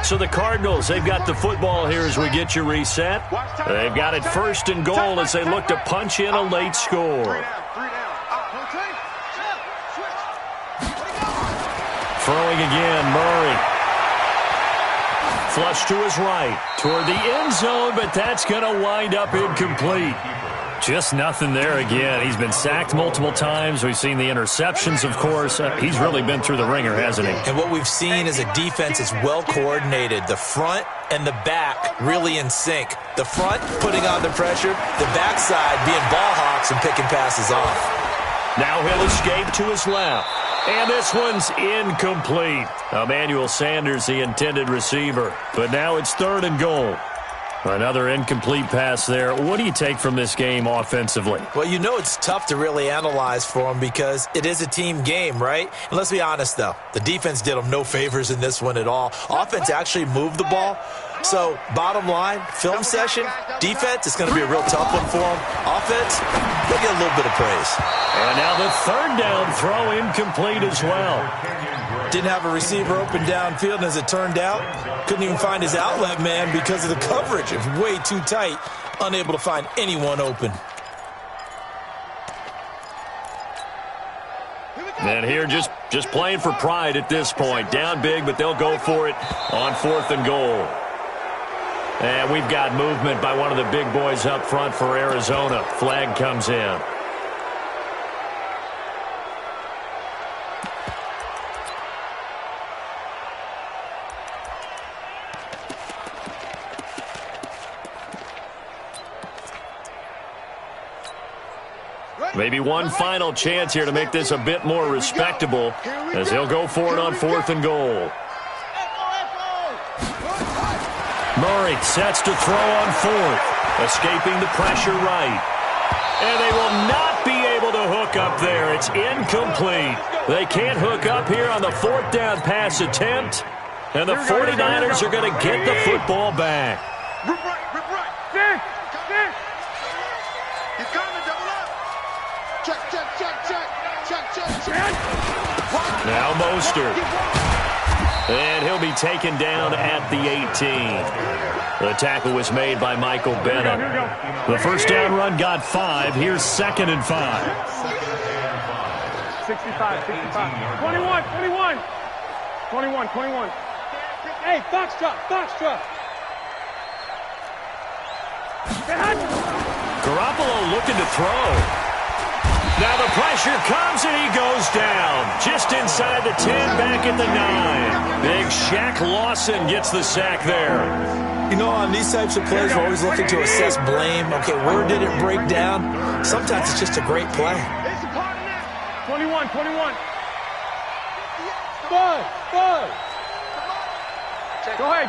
So the Cardinals, they've got the football here as we get you reset. They've got it 1st and goal as they look to punch in a late score. Throwing again, Murray. Flush to his right, toward the end zone, but that's going to wind up incomplete. Just nothing there again. He's been sacked multiple times. We've seen the interceptions, of course. He's really been through the ringer, hasn't he? And what we've seen is a defense is well coordinated. The front and the back really in sync. The front putting on the pressure, the backside being ball hawks and picking passes off. Now he'll escape to his left. And this one's incomplete. Emmanuel Sanders, the intended receiver. But now it's 3rd and goal. Another incomplete pass there. What do you take from this game offensively? Well, you know it's tough to really analyze for them because it is a team game, right? And let's be honest, though. The defense did them no favors in this one at all. Offense actually moved the ball. So, bottom line, film session, defense, it's going to be a real tough one for them. Offense, they'll get a little bit of praise. And now the 3rd down throw incomplete as well. Didn't have a receiver open downfield, and as it turned out, couldn't even find his outlet man because of the coverage. It was way too tight, unable to find anyone open. And here just playing for pride at this point. Down big, but they'll go for it on 4th and goal. And we've got movement by one of the big boys up front for Arizona. Flag comes in. Maybe one final chance here to make this a bit more respectable as he'll go for it on 4th and goal. Murray sets to throw on 4th, escaping the pressure right. And they will not be able to hook up there. It's incomplete. They can't hook up here on the 4th down pass attempt. And the 49ers are going to get the football back. Rip right. Stick. He's coming, double up. Check. Now Mostert. And he'll be taken down at the 18. The tackle was made by Michael Bennett. The first down run got 5. Here's 2nd and 5. 65. 21. Hey, Foxtrot. Garoppolo looking to throw. Now the pressure comes and he goes down. Just inside the 10, back at the 9. Big Shaq Lawson gets the sack there. You know, on these types of plays, we're always looking to assess blame. Okay, where did it break down? Sometimes it's just a great play. 21. Go ahead.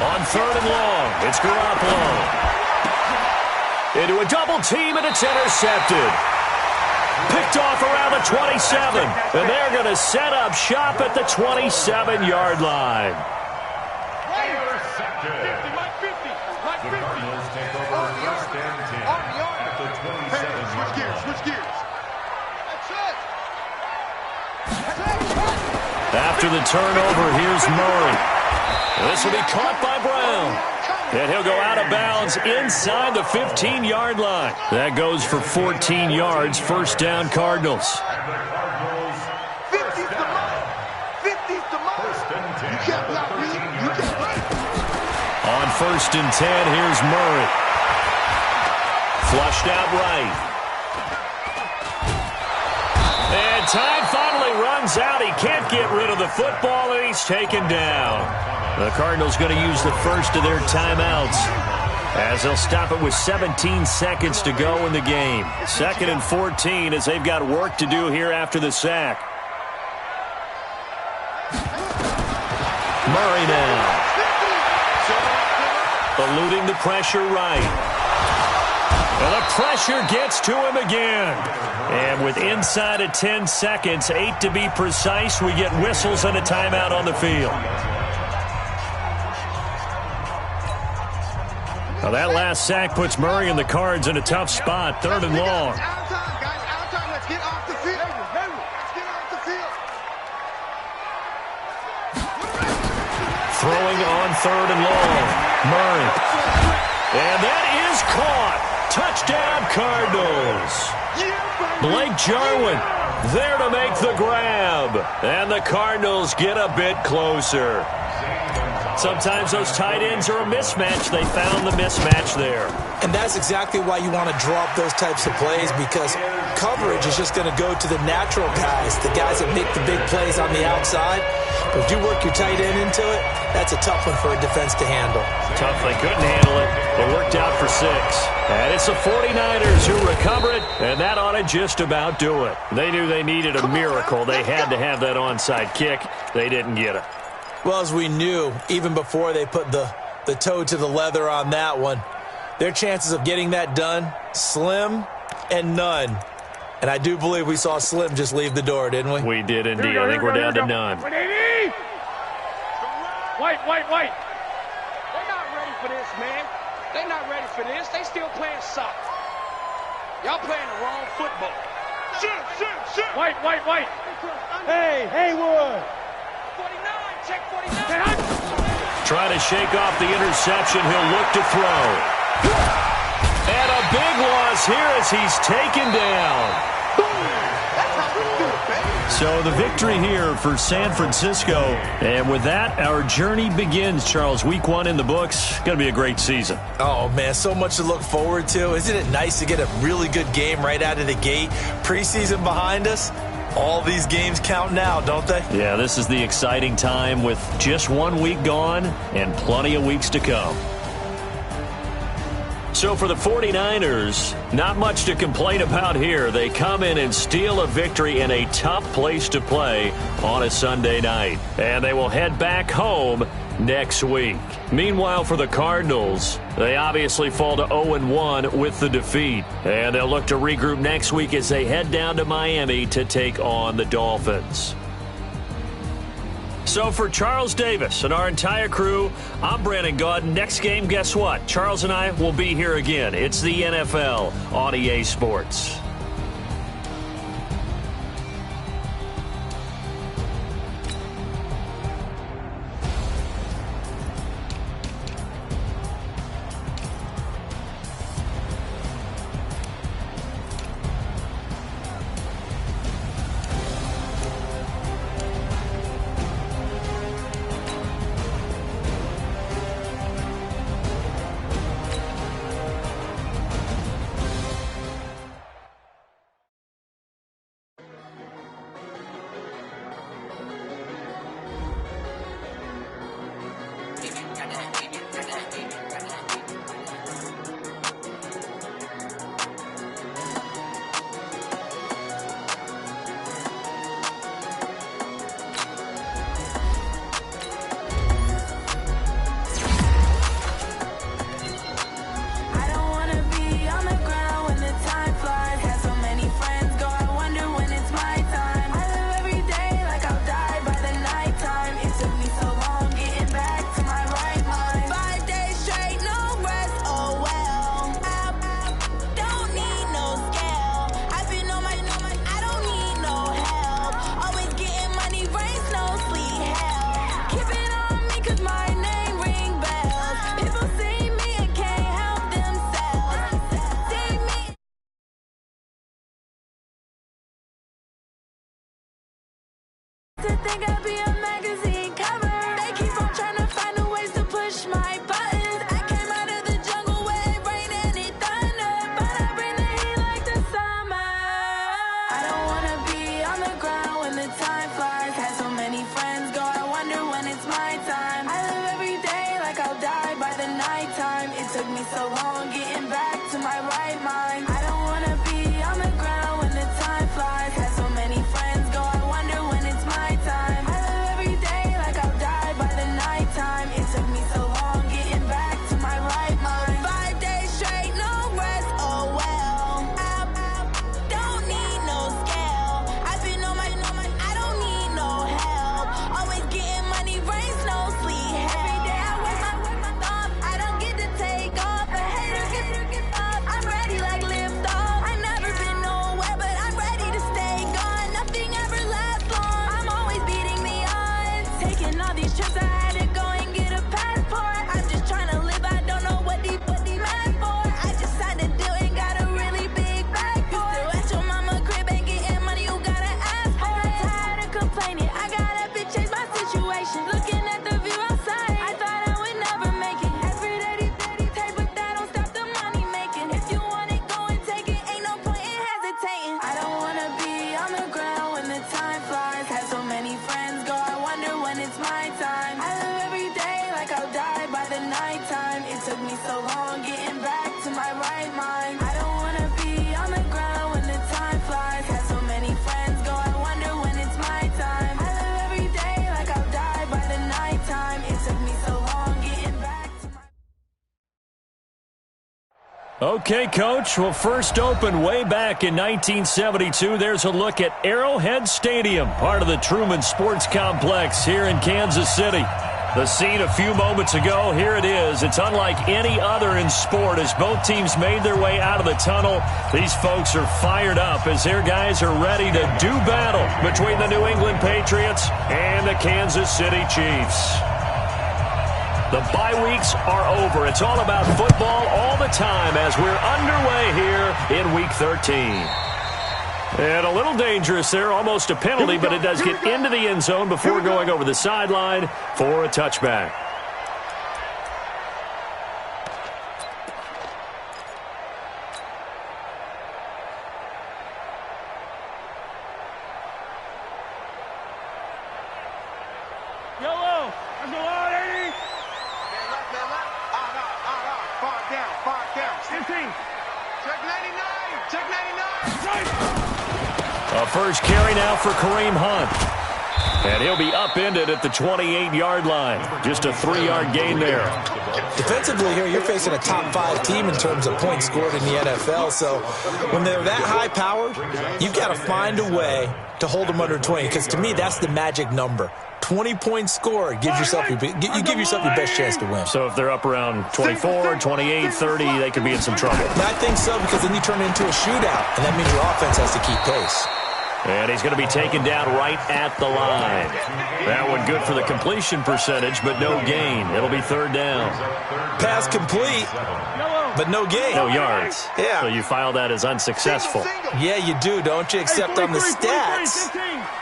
On 3rd and long, it's Garoppolo. Into a double team, and it's intercepted. Picked off around the 27, and they're going to set up shop at the 27-yard line. Intercepted. 50. The Cardinals take over 1st and 10 at the 27-yard line. Switch gears. After the turnover, here's Murray. This will be caught by Brown. And he'll go out of bounds inside the 15-yard line. That goes for 14 yards. 1st down, Cardinals. 50's the mark. 50's the mark. 1st and 10. You can't block me. On 1st and 10, here's Murray. Flushed out right. And time finally runs out. He can't get rid of the football, and he's taken down. The Cardinals going to use the first of their timeouts as they'll stop it with 17 seconds to go in the game. 2nd and 14 as they've got work to do here after the sack. Murray now. Eluding the pressure right. And the pressure gets to him again. And with inside of 10 seconds, 8 to be precise, we get whistles and a timeout on the field. Now that last sack puts Murray and the Cards in a tough spot. 3rd and long. Out of time. Let's get off the field. Throwing on 3rd and long. Murray. And that is caught. Touchdown, Cardinals. Blake Jarwin there to make the grab. And the Cardinals get a bit closer. Sometimes those tight ends are a mismatch. They found the mismatch there. And that's exactly why you want to draw up those types of plays, because coverage is just going to go to the natural guys, the guys that make the big plays on the outside. But if you work your tight end into it, that's a tough one for a defense to handle. Tough. They couldn't handle it. It worked out for 6. And it's the 49ers who recover it, and that ought to just about do it. They knew they needed a miracle. They had to have that onside kick. They didn't get it. Well, as we knew, even before they put the toe to the leather on that one, their chances of getting that done, slim and none. And I do believe we saw Slim just leave the door, didn't we? We did indeed. I think we're down to none. White. They're not ready for this, man. They're not ready for this. They still playing soccer. Y'all playing the wrong football. Shoot. White. Hey, Haywood. 49, check 49. Trying to shake off the interception. He'll look to throw. And a big loss here as he's taken down. So the victory here for San Francisco. And with that, our journey begins, Charles. Week 1 in the books. Going to be a great season. Oh, man, so much to look forward to. Isn't it nice to get a really good game right out of the gate? Preseason behind us. All these games count now, don't they? Yeah, this is the exciting time with just 1 week gone and plenty of weeks to come. So for the 49ers, not much to complain about here. They come in and steal a victory in a tough place to play on a Sunday night. And they will head back home next week. Meanwhile, for the Cardinals, they obviously fall to 0-1 with the defeat. And they'll look to regroup next week as they head down to Miami to take on the Dolphins. So for Charles Davis and our entire crew, I'm Brandon Gaudin. Next game, guess what? Charles and I will be here again. It's the NFL on EA Sports. Think I'd be a magazine cover. They keep on trying to find a ways to push my buttons. I came out of the jungle where it rained and it thunder, but I bring the heat like the summer. I don't wanna be on the ground when the time flies. Had so many friends go, I wonder when it's my time. I live every day like I'll die by the nighttime. It took me so long getting back to my right mind. I don't wanna be on the ground when the time flies. Had so many friends go, I wonder when it's my time. I live Okay, Coach. Well, first opened way back in 1972. There's a look at Arrowhead Stadium, part of the Truman Sports Complex here in Kansas City. The scene a few moments ago, here it is. It's unlike any other in sport as both teams made their way out of the tunnel. These folks are fired up as their guys are ready to do battle between the New England Patriots and the Kansas City Chiefs. The bye weeks are over. It's all about football all the time as we're underway here in Week 13. And a little dangerous there, almost a penalty, but it does get into the end zone before going over the sideline for a touchback. Yellow. Let's go on, 80. Far down. 15. Check 99. Check 99. A first carry now for Kareem Hunt. And he'll be upended at the 28-yard line. Just a 3-yard gain there. Defensively here, you're facing a top 5 team in terms of points scored in the NFL. So when they're that high-powered, you've got to find a way to hold them under 20. Because to me, that's the magic number. 20 points scored, you give yourself your best chance to win. So if they're up around 24, 28, 30, they could be in some trouble. And I think so, because then you turn it into a shootout, and that means your offense has to keep pace. And he's going to be taken down right at the line. That one good for the completion percentage, but no gain. It'll be third down. Pass complete, but no gain. No yards. Yeah. So you file that as unsuccessful. Yeah, you do, don't you? Except on the stats.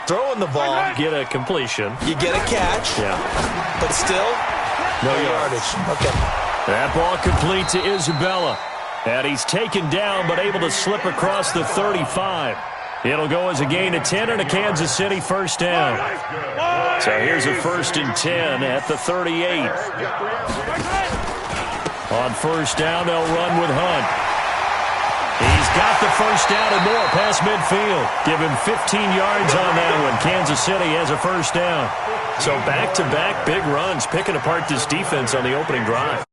Throwing the ball, Get a completion. you get a catch, Yeah. but still, No yardage. Okay. That ball complete to Isabella. And he's taken down, but able to slip across the 35. It'll go as a gain of 10 and a Kansas City first down. So here's a 1st and 10 at the 38. On first down, they'll run with Hunt. He's got the first down and more past midfield. Give him 15 yards on that one. Kansas City has a first down. So back-to-back big runs, picking apart this defense on the opening drive.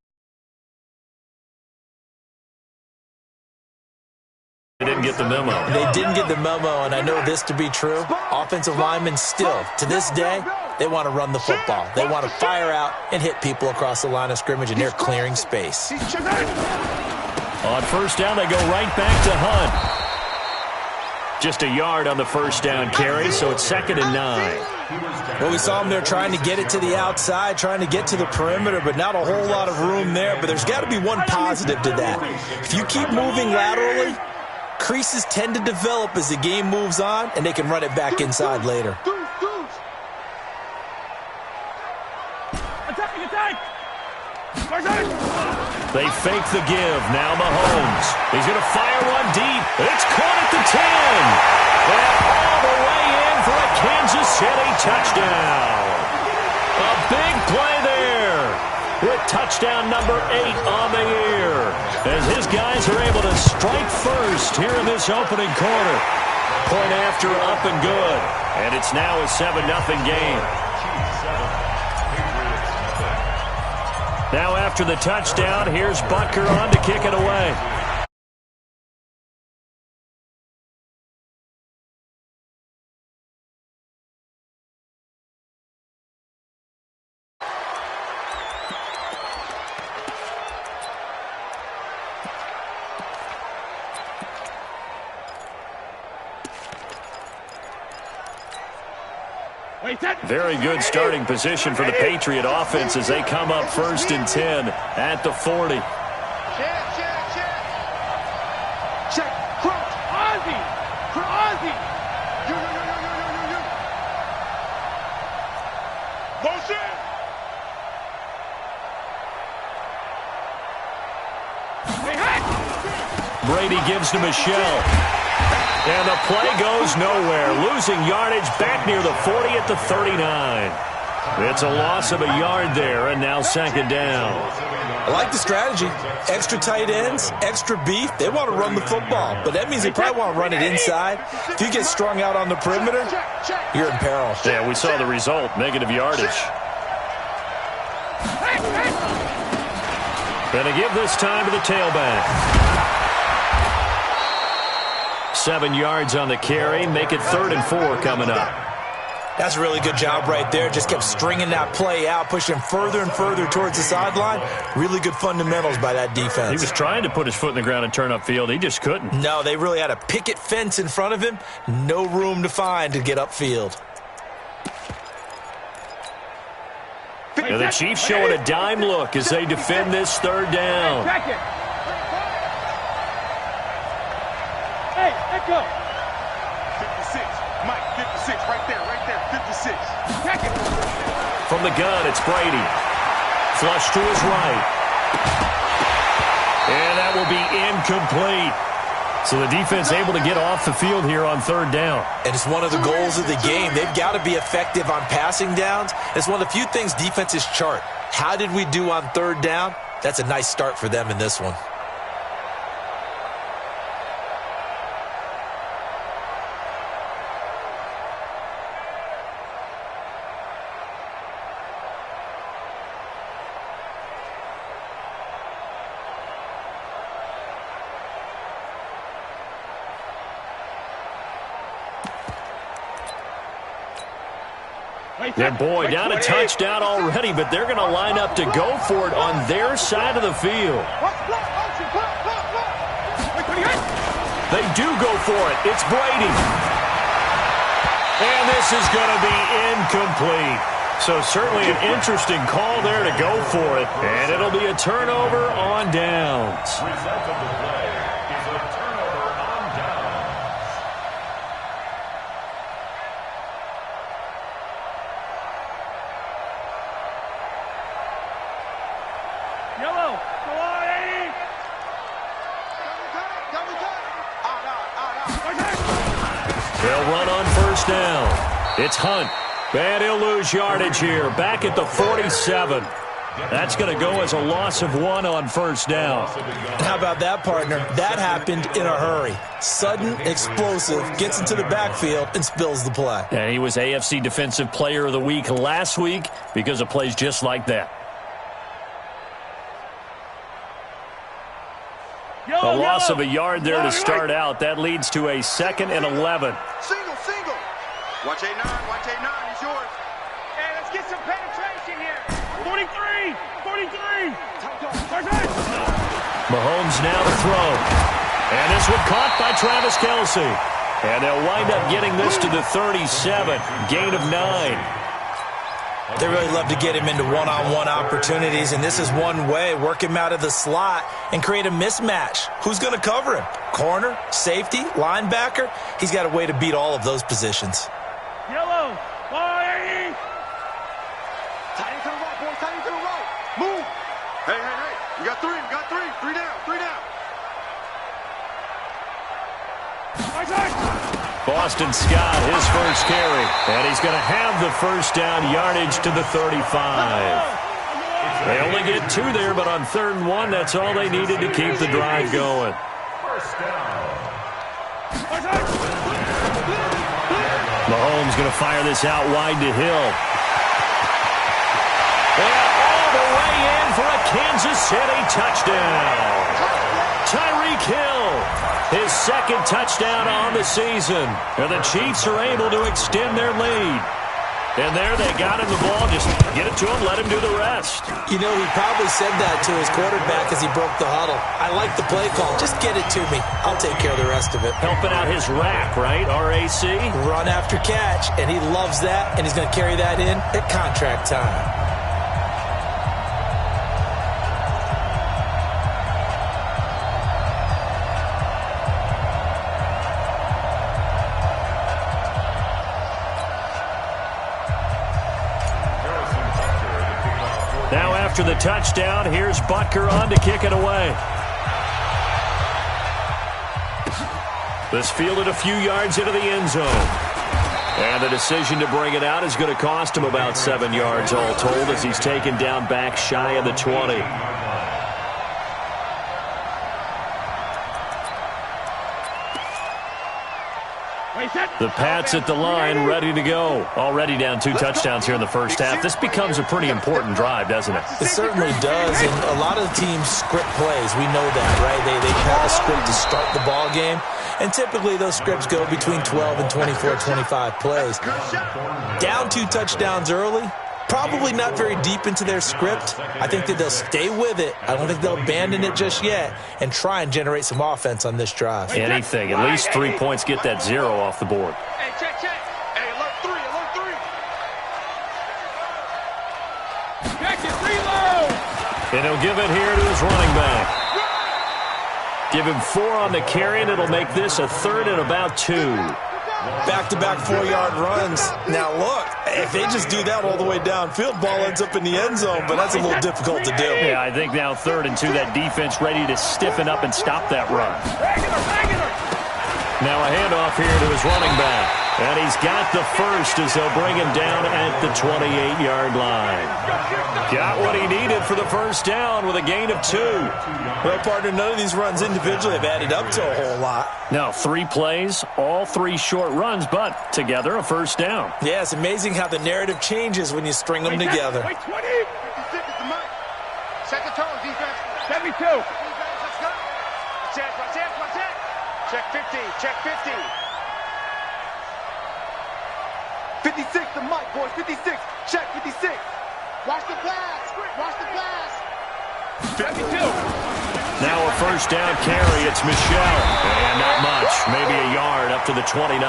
They didn't get the memo. They didn't get the memo, and I know this to be true. Offensive linemen still, to this day, they want to run the football. They want to fire out and hit people across the line of scrimmage, and they're clearing space. On first down, they go right back to Hunt. Just a yard on the first down carry, so it's 2nd and 9. Well, we saw them there trying to get it to the outside, trying to get to the perimeter, but not a whole lot of room there. But there's got to be one positive to that. If you keep moving laterally, creases tend to develop as the game moves on, and they can run it back inside later. They fake the give. Now Mahomes. He's going to fire one deep. It's caught at the 10. And all the way in for a Kansas City touchdown. A big play there with touchdown number 8 on the year as his guys are able to strike first here in this opening quarter. Point after up and good. And it's now a 7-0 game. Now after the touchdown, here's Butker on to kick it away. Very good starting position for the Patriot offense as they come up 1st and 10 at the 40. Check. Crouch. Ozzy. For Ozzy. You. Motion. Brady gives to Michelle. And the play goes nowhere. Losing yardage back near the 40 at the 39. It's a loss of a yard there, and now 2nd down. I like the strategy. Extra tight ends, extra beef. They want to run the football, but that means they probably want to run it inside. If you get strung out on the perimeter, you're in peril. Yeah, we saw the result, negative yardage. Gonna give this time to the tailback. 7 yards on the carry. Make it 3rd and 4 coming up. That's a really good job right there. Just kept stringing that play out, pushing further and further towards the sideline. Really good fundamentals by that defense. He was trying to put his foot in the ground and turn upfield. He just couldn't. No, they really had a picket fence in front of him. No room to find to get upfield. Now the Chiefs showing a dime look as they defend this 3rd down. Hey, let go. 56. Mike, 56. Right there. 56. From the gun, it's Brady. Flush to his right. And that will be incomplete. So the defense able to get off the field here on 3rd down. And it's one of the goals of the game. They've got to be effective on passing downs. It's one of the few things defenses chart. How did we do on 3rd down? That's a nice start for them in this one. Yeah, boy, down a touchdown already, but they're going to line up to go for it on their side of the field. They do go for it. It's Brady. And this is going to be incomplete. So certainly an interesting call there to go for it. And it'll be a turnover on downs. Result of the play is a turnover on downs. Yellow. Go on, 80. They'll run on 1st down. It's Hunt. And he'll lose yardage here. Back at the 47. That's going to go as a loss of 1 on 1st down. How about that, partner? That happened in a hurry. Sudden, explosive, gets into the backfield and spills the play. And he was AFC Defensive Player of the Week last week because of plays just like that. A loss of a yard there to start out. That leads to a 2nd and 11. Single. Watch A9. He's yours. Hey, let's get some penetration here. 43. Mahomes now to throw. And this one caught by Travis Kelce. And they'll wind up getting this to the 37. Gain of 9. They really love to get him into one-on-one opportunities, and this is one way. Work him out of the slot and create a mismatch. Who's going to cover him? Corner, safety, linebacker? He's got a way to beat all of those positions. Yellow. Ball, 80. Tight end to the right, boy. Tight end to the right. Move. Hey. We got 3. 3 down. Boston Scott, his first carry. And he's going to have the 1st down yardage to the 35. They only get 2 there, but on 3rd and 1, that's all they needed to keep the drive going. 1st down. Mahomes going to fire this out wide to Hill. And all the way in for a Kansas City touchdown. Tyreek Hill. His 2nd touchdown on the season. And the Chiefs are able to extend their lead. And there they got him the ball. Just get it to him, let him do the rest. You know, he probably said that to his quarterback as he broke the huddle. I like the play call. Just get it to me. I'll take care of the rest of it. Helping out his rack, right? RAC. Run after catch, and he loves that, and he's going to carry that in at contract time. Now after the touchdown, here's Butker on to kick it away. This fielded a few yards into the end zone. And the decision to bring it out is going to cost him about 7 yards all told as he's taken down back shy of the 20. The Pats at the line, ready to go. Already down 2 touchdowns here in the first half. This becomes a pretty important drive, doesn't it? It certainly does, and a lot of the teams script plays. We know that, right? They have a script to start the ball game, and typically those scripts go between 12 and 24, 25 plays. Down 2 touchdowns early, probably not very deep into their script. I think that they'll stay with it. I don't think they'll abandon it just yet and try and generate some offense on this drive. Anything. At least 3 points, get that 0 off the board. Hey, check. Hey, alert 3, alert 3. Check it, reload. And he'll give it here to his running back. Give him 4 on the carry, and it'll make this a 3rd and about 2. Back-to-back 4-yard runs. Now, look, if they just do that all the way downfield, ball ends up in the end zone, but that's a little difficult to do. Yeah, I think now 3rd and 2, that defense ready to stiffen up and stop that run. Now a handoff here to his running back. And he's got the first as they'll bring him down at the 28-yard line. Got what he needed for the first down with a gain of 2. Well, partner, none of these runs individually have added up to a whole lot. Now 3 plays, all 3 short runs, but together a first down. Yeah, it's amazing how the narrative changes when you string them together. Wait, 20. 56 is the mark. Set the tone, defense. 72. Defense, let's go. Watch it. Check 50, check 50. 56, the mic, boys, 56. Check 56. Watch the pass. 72. Now a first down carry. It's Michel. And not much. Maybe a yard up to the 29.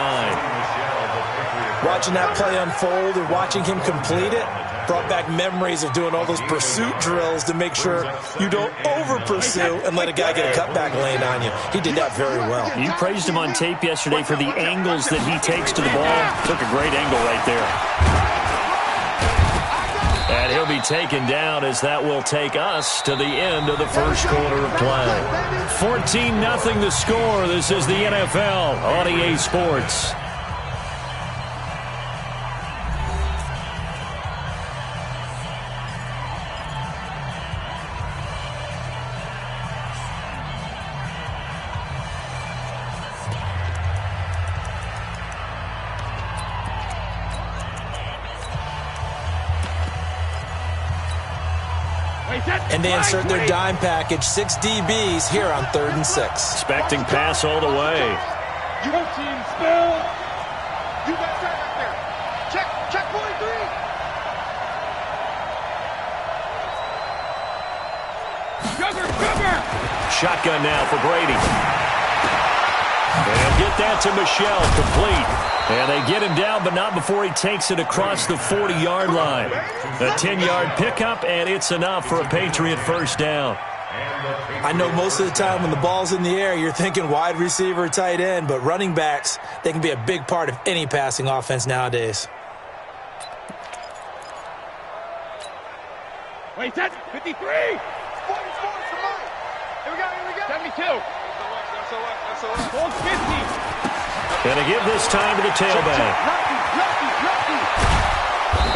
Watching that play unfold and watching him complete it brought back memories of doing all those pursuit drills to make sure you don't over-pursue and let a guy get a cutback lane on you. He did that very well. You praised him on tape yesterday for the angles that he takes to the ball. Took a great angle right there. And he'll be taken down as that will take us to the end of the first quarter of play. 14-0 the score. This is the NFL on EA Sports. And they insert their dime package, 6 DBs here on 3rd and 6. Expecting pass all the way. You team spill. You got that right there. Check 43. Cover. Shotgun now for Brady. They'll get that to Michel, complete. And they get him down, but not before he takes it across the 40-yard line. A 10-yard pickup, and it's enough for a Patriot first down. I know most of the time when the ball's in the air, you're thinking wide receiver, tight end, but running backs, they can be a big part of any passing offense nowadays. Wait, that's 53. 44 is the mic. Here we go. 72. That's all right. Hold 50. And to give this time to the tailback.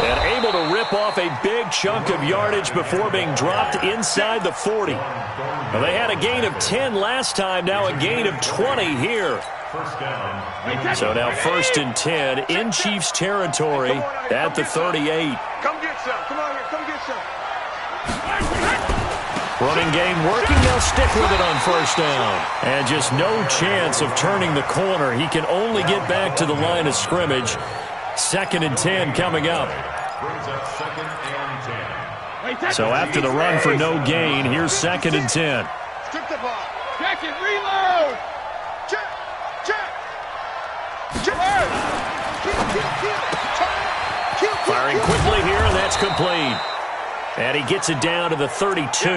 And able to rip off a big chunk of yardage before being dropped inside the 40. Well, they had a gain of 10 last time, now a gain of 20 here. So now 1st and 10 in Chiefs territory at the 38. Come get some. Come on here. Come get some. Running game working, they'll stick with it on first down. And just no chance of turning the corner. He can only get back to the line of scrimmage. 2nd and 10 coming up. So after the run for no gain, here's 2nd and 10. Strip the ball. Check it, reload. Check. Firing quickly here, and that's complete. And he gets it down to the 32.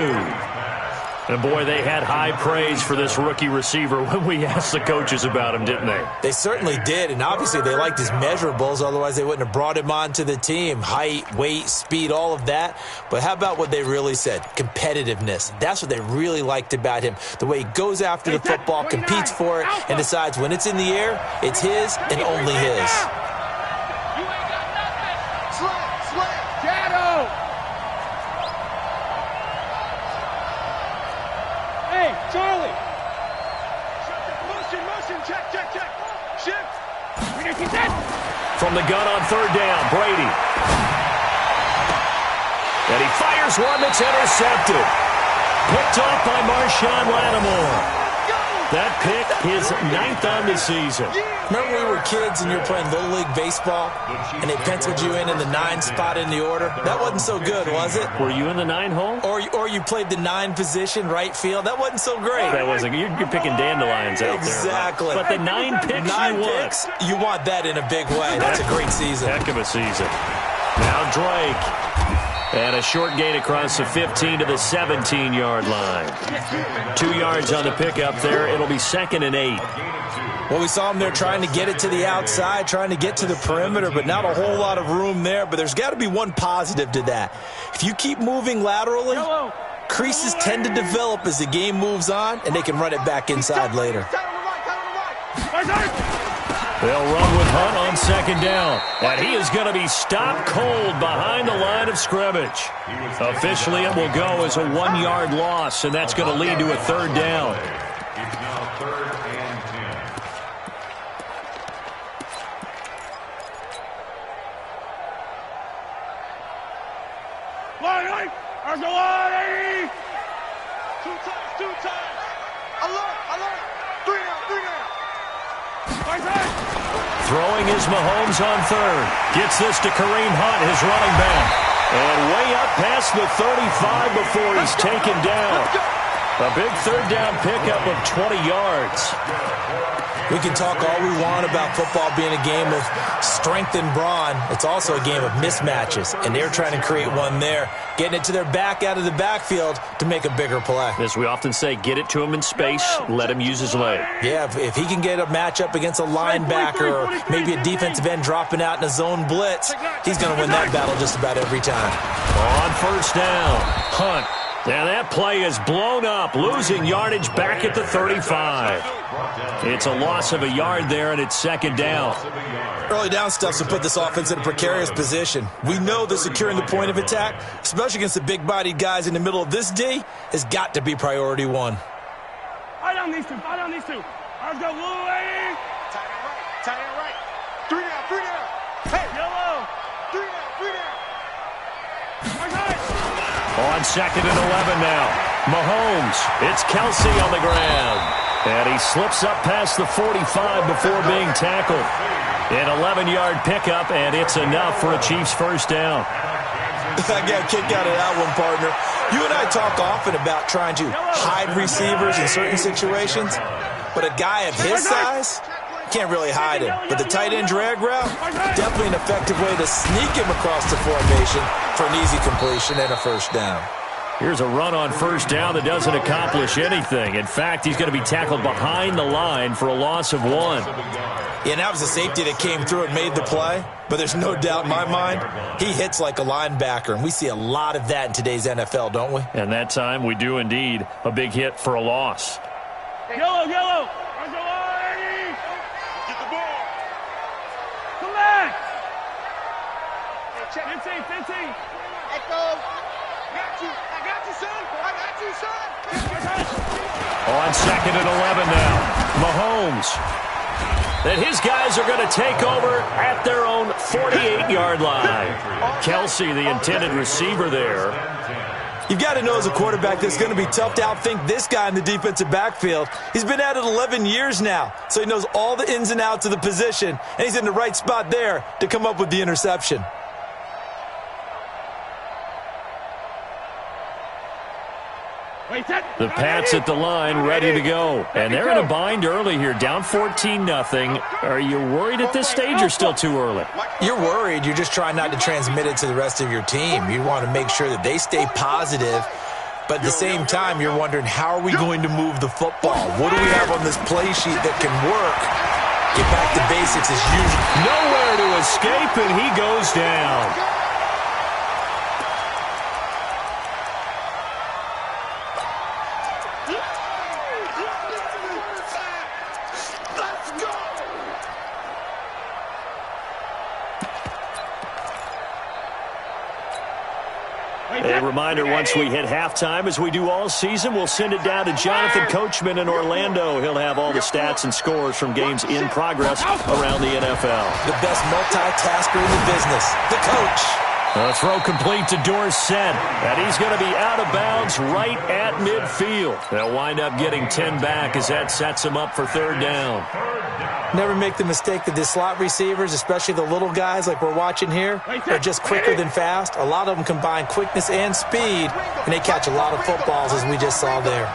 And, boy, they had high praise for this rookie receiver when we asked the coaches about him, didn't they? They certainly did, and obviously they liked his measurables. Otherwise, they wouldn't have brought him onto the team. Height, weight, speed, all of that. But how about what they really said? Competitiveness. That's what they really liked about him. The way he goes after the football, competes for it, and decides when it's in the air, it's his and only his. Charlie. Motion. Check. Shift. From the gun on third down, Brady. And he fires one that's intercepted. Picked off by Marshawn Lattimore. That pick, his 9th on the season. Remember when we were kids and you were playing Little League Baseball and they penciled you in the 9 spot in the order? That wasn't so good, was it? Were you in the 9 hole? Or you played the 9 position, right field? That wasn't so great. That wasn't. You're picking dandelions out there. Exactly. But the 9 picks you want that in a big way. That's a great season. Heck of a season. Now Drake. And a short gain across the 15 to the 17-yard line. 2 yards on the pickup there. It'll be 2nd and 8. Well, we saw him there trying to get it to the outside, trying to get to the perimeter, but not a whole lot of room there. But there's got to be one positive to that. If you keep moving laterally, creases tend to develop as the game moves on, and they can run it back inside later. They'll run with Hunt on 2nd down. And he is going to be stopped cold behind the line of scrimmage. Officially, it will go as a 1-yard loss, and that's going to lead to a 3rd down. It's now 3rd and 10. Line, there's a line! 2 times. Alert. 3 down. Throwing is Mahomes on 3rd. Gets this to Kareem Hunt, his running back. And way up past the 35 before he's taken down. A big 3rd down pickup of 20 yards. We can talk all we want about football being a game of strength and brawn. It's also a game of mismatches, and they're trying to create one there, getting it to their back out of the backfield to make a bigger play. As we often say, get it to him in space, let him use his leg. Yeah, if he can get a matchup against a linebacker or maybe a defensive end dropping out in a zone blitz, he's going to win that battle just about every time. On 1st down, Hunt. And that play is blown up, losing yardage back at the 35. It's a loss of a yard there, and it's 2nd down. Early down stuff's to put this offense in a precarious position. We know that securing the point of attack, especially against the big-bodied guys in the middle of this D, has got to be priority 1. Eye down these two. Let's go, Louie! Tight end right. 3 down. Hey! Yellow! 3 down. On 2nd and 11 now. Mahomes. It's Kelsey on the ground. And he slips up past the 45 before being tackled. An 11-yard pickup, and it's enough for a Chiefs 1st down. I got a kick out of that one, partner. You and I talk often about trying to hide receivers in certain situations, but a guy of his size can't really hide him. But the tight end drag route, definitely an effective way to sneak him across the formation for an easy completion and a 1st down. Here's a run on 1st down that doesn't accomplish anything. In fact, he's going to be tackled behind the line for a loss of 1. Yeah, and that was a safety that came through and made the play. But there's no doubt in my mind, he hits like a linebacker. And we see a lot of that in today's NFL, don't we? And that time we do indeed. A big hit for a loss. Yellow! There's a line! Get the ball. Come back! Hey, check. 15. Echo. I got you, son. On 2nd and 11 now. Mahomes. And his guys are going to take over at their own 48-yard line. Kelsey, the intended receiver there. You've got to know as a quarterback that it's going to be tough to outthink this guy in the defensive backfield. He's been at it 11 years now, so he knows all the ins and outs of the position, and he's in the right spot there to come up with the interception. The Pats at the line, ready to go. And they're in a bind early here, down 14-0. Are you worried at this stage or still too early? You're worried. You're just trying not to transmit it to the rest of your team. You want to make sure that they stay positive. But at the same time, you're wondering, how are we going to move the football? What do we have on this play sheet that can work? Get back to basics as usual. Nowhere to escape, and he goes down. A reminder, once we hit halftime, as we do all season, we'll send it down to Jonathan Coachman in Orlando. He'll have all the stats and scores from games in progress around the NFL. The best multitasker in the business, the coach. A throw complete to Dorsett, and he's going to be out of bounds right at midfield. They'll wind up getting 10 back as that sets him up for third down. Never make the mistake that the slot receivers, especially the little guys like we're watching here, are just quicker than fast. A lot of them combine quickness and speed, and they catch a lot of footballs, as we just saw there.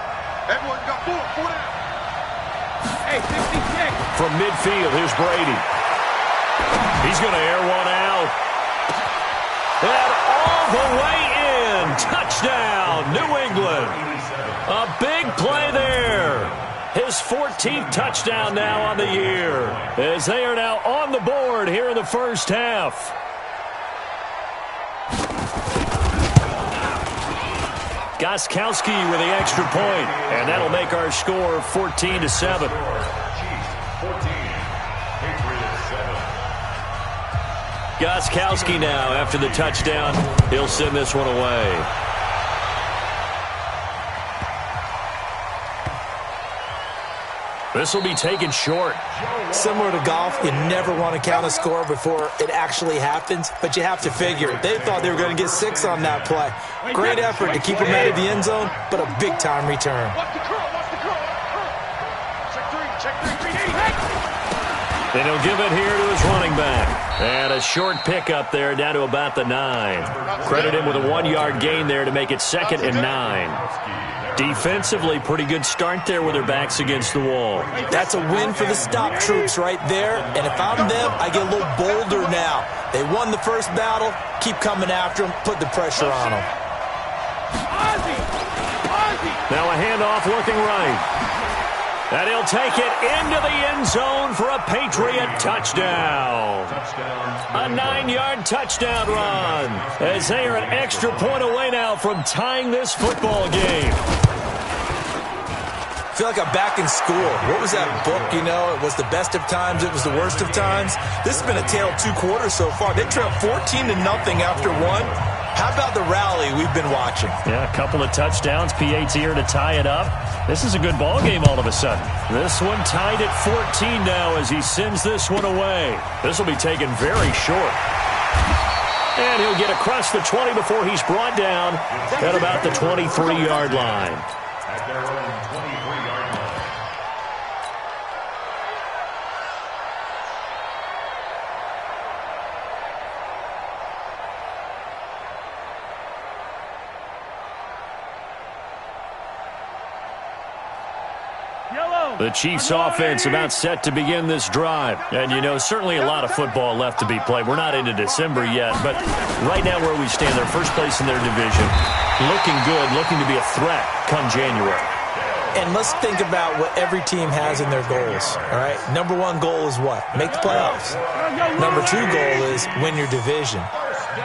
Everyone got four down. Hey, 66. From midfield, here's Brady. He's going to air one out. And all the way in. Touchdown, New England. A big play there. His 14th touchdown now on the year, as they are now on the board here in the first half. Gostkowski with the extra point, and that'll make our score 14-7. Gostkowski now after the touchdown. He'll send this one away. This will be taken short. Similar to golf, you never want to count a score before it actually happens, but you have to figure. They thought they were going to get 6 on that play. Great effort to keep them out of the end zone, but a big-time return. Watch the curl, watch the curl. Check three, 380. And he'll give it here to his running back. And a short pickup there down to about the 9. Credit him with a 1-yard gain there to make it 2nd and 9. Defensively, pretty good start there with their backs against the wall. That's a win for the stop troops right there. And if I'm them, I get a little bolder now. They won the first battle. Keep coming after them. Put the pressure on them. Now a handoff looking right. And he'll take it into the end zone for a Patriot touchdown. A 9-yard touchdown run, as they are an extra point away now from tying this football game. I feel like I'm back in school. What was that book, you know? It was the best of times, it was the worst of times. This has been a tale of 2 quarters so far. They trailed 14-0 after 1. How about the rally we've been watching? Yeah, a couple of touchdowns. P8's here to tie it up. This is a good ball game all of a sudden. This one tied at 14 now as he sends this one away. This will be taken very short. And he'll get across the 20 before he's brought down at about the 23-yard line. At their own 23-yard line. The Chiefs offense about set to begin this drive. And, you know, certainly a lot of football left to be played. We're not into December yet, but right now where we stand, they're first place in their division. Looking good, looking to be a threat come January. And let's think about what every team has in their goals, all right? Number 1 goal is what? Make the playoffs. Number 2 goal is win your division.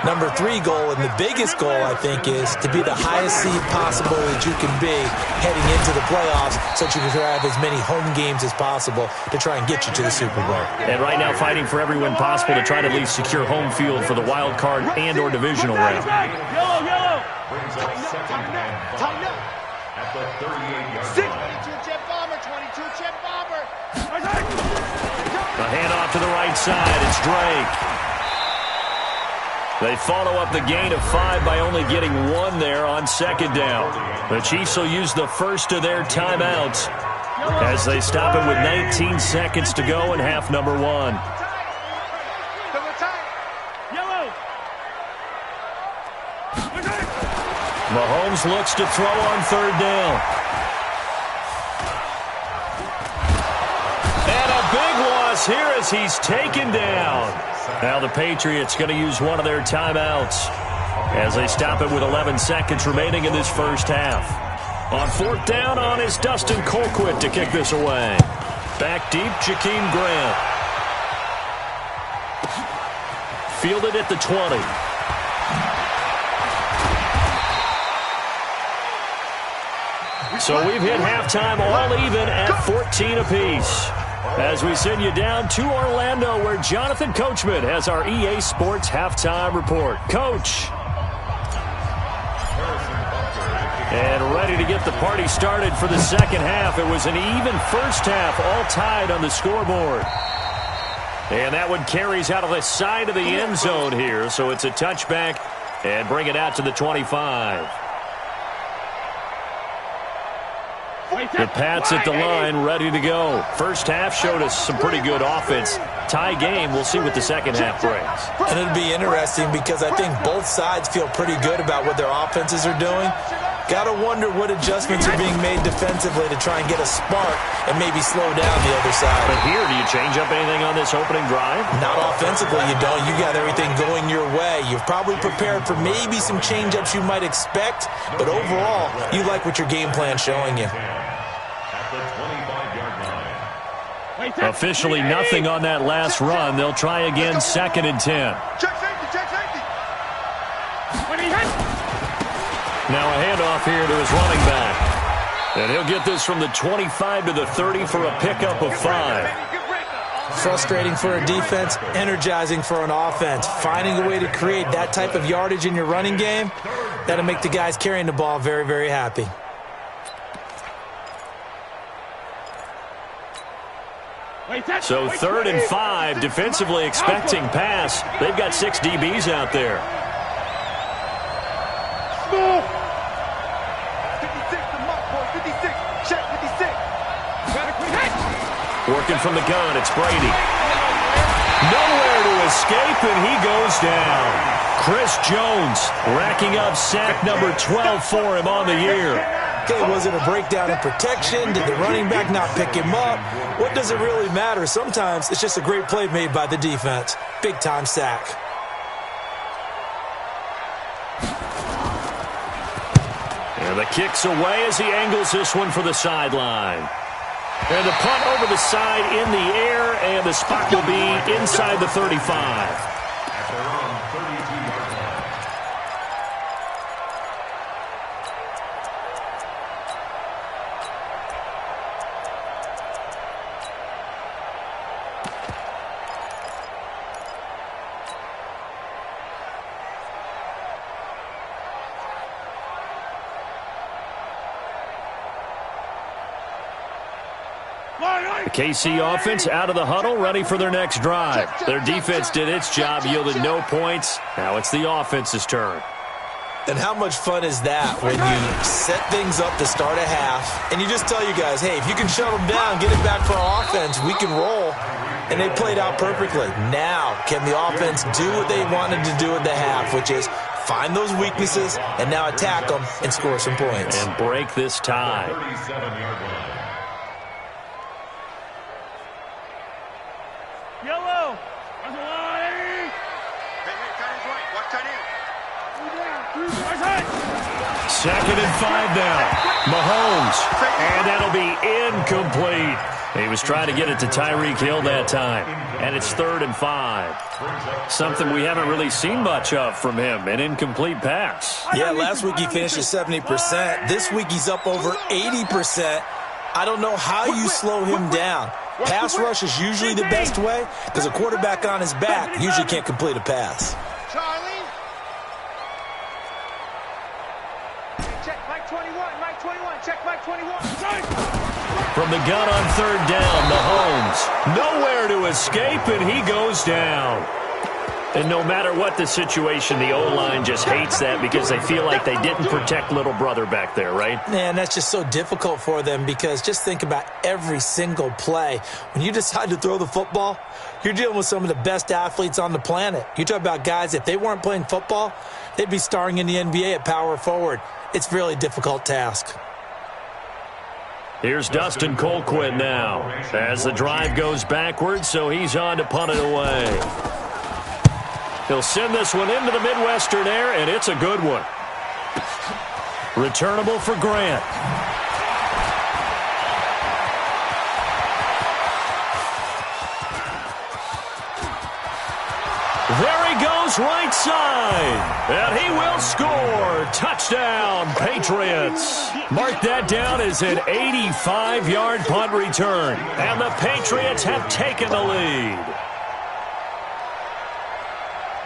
Number 3 goal, and the biggest goal, I think, is to be the highest seed possible that you can be heading into the playoffs so that you can have as many home games as possible to try and get you to the Super Bowl. And right now fighting for every win possible to try to at least secure home field for the wild card and or divisional round. Yellow. Brings up 2nd and 5 at the 38-yard line. 22 Jet Bomber, 22 Jet Bomber. A handoff to the right side. It's Drake. They follow up the gain of 5 by only getting 1 there on 2nd down. The Chiefs will use the first of their timeouts as they stop it with 19 seconds to go in half number 1. Mahomes looks to throw on 3rd down. And a big loss here as he's taken down. Now the Patriots going to use one of their timeouts as they stop it with 11 seconds remaining in this first half. On 4th down on is Dustin Colquitt to kick this away. Back deep, Jakeem Grant. Fielded at the 20. So we've hit halftime all even at 14 apiece. As we send you down to Orlando, where Jonathan Coachman has our EA Sports halftime report. Coach. And ready to get the party started for the second half. It was an even first half, all tied on the scoreboard. And that one carries out of the side of the end zone here. So it's a touchback and bring it out to the 25. The Pats at the line, ready to go. First half showed us some pretty good offense. Tie game, we'll see what the second half brings. And it'll be interesting because I think both sides feel pretty good about what their offenses are doing. Got to wonder what adjustments are being made defensively to try and get a spark and maybe slow down the other side. But here, do you change up anything on this opening drive? Not offensively, you don't. You got everything going your way. You've probably prepared for maybe some change-ups you might expect, but overall, you like what your game plan's showing you. Officially nothing on that last run. They'll try again, 2nd and 10. Check safety, check safety. Now a handoff here to his running back. And he'll get this from the 25 to the 30 for a pickup of 5. Frustrating for a defense, energizing for an offense. Finding a way to create that type of yardage in your running game, that'll make the guys carrying the ball very, very happy. So 3rd and 5, defensively expecting pass. They've got 6 DBs out there. 56, the mark, boy, 56. Check 56. Working from the gun, it's Brady. Nowhere to escape, and he goes down. Chris Jones racking up sack number 12 for him on the year. Okay, was it a breakdown in protection? Did the running back not pick him up? What does it really matter? Sometimes it's just a great play made by the defense. Big-time sack. And the kick's away as he angles this one for the sideline. And the punt over the side in the air, and the spot will be inside the 35. The KC offense out of the huddle, ready for their next drive. Their defense did its job, yielded no points. Now it's the offense's turn. And how much fun is that when you set things up to start a half, and you just tell you guys, hey, if you can shut them down, get it back for our offense, we can roll. And they played out perfectly. Now, can the offense do what they wanted to do at the half, which is find those weaknesses and now attack them and score some points. And break this tie. Yellow. That's a line. Hey, tight end's right. Watch tight end. 2nd and 5 now. Mahomes. And that'll be incomplete. He was trying to get it to Tyreek Hill that time. And it's 3rd and 5. Something we haven't really seen much of from him, an incomplete pass. Yeah, last week he finished at 70%. This week he's up over 80%. I don't know how you slow him down. Pass rush is usually the best way because a quarterback on his back usually can't complete a pass. Charlie. Check Mike 21, Mike 21, check Mike 21. From the gun on 3rd down, Mahomes. Nowhere to escape, and he goes down. And no matter what the situation, the O-line just hates that because they feel like they didn't protect little brother back there, right? Man, that's just so difficult for them because just think about every single play. When you decide to throw the football, you're dealing with some of the best athletes on the planet. You talk about guys, if they weren't playing football, they'd be starring in the NBA at power forward. It's a really difficult task. Here's Dustin Colquitt now as the drive goes backwards, so he's on to punt it away. He'll send this one into the Midwestern air, and it's a good one. Returnable for Grant. There he goes right side, and he will score. Touchdown, Patriots. Mark that down as an 85-yard punt return, and the Patriots have taken the lead.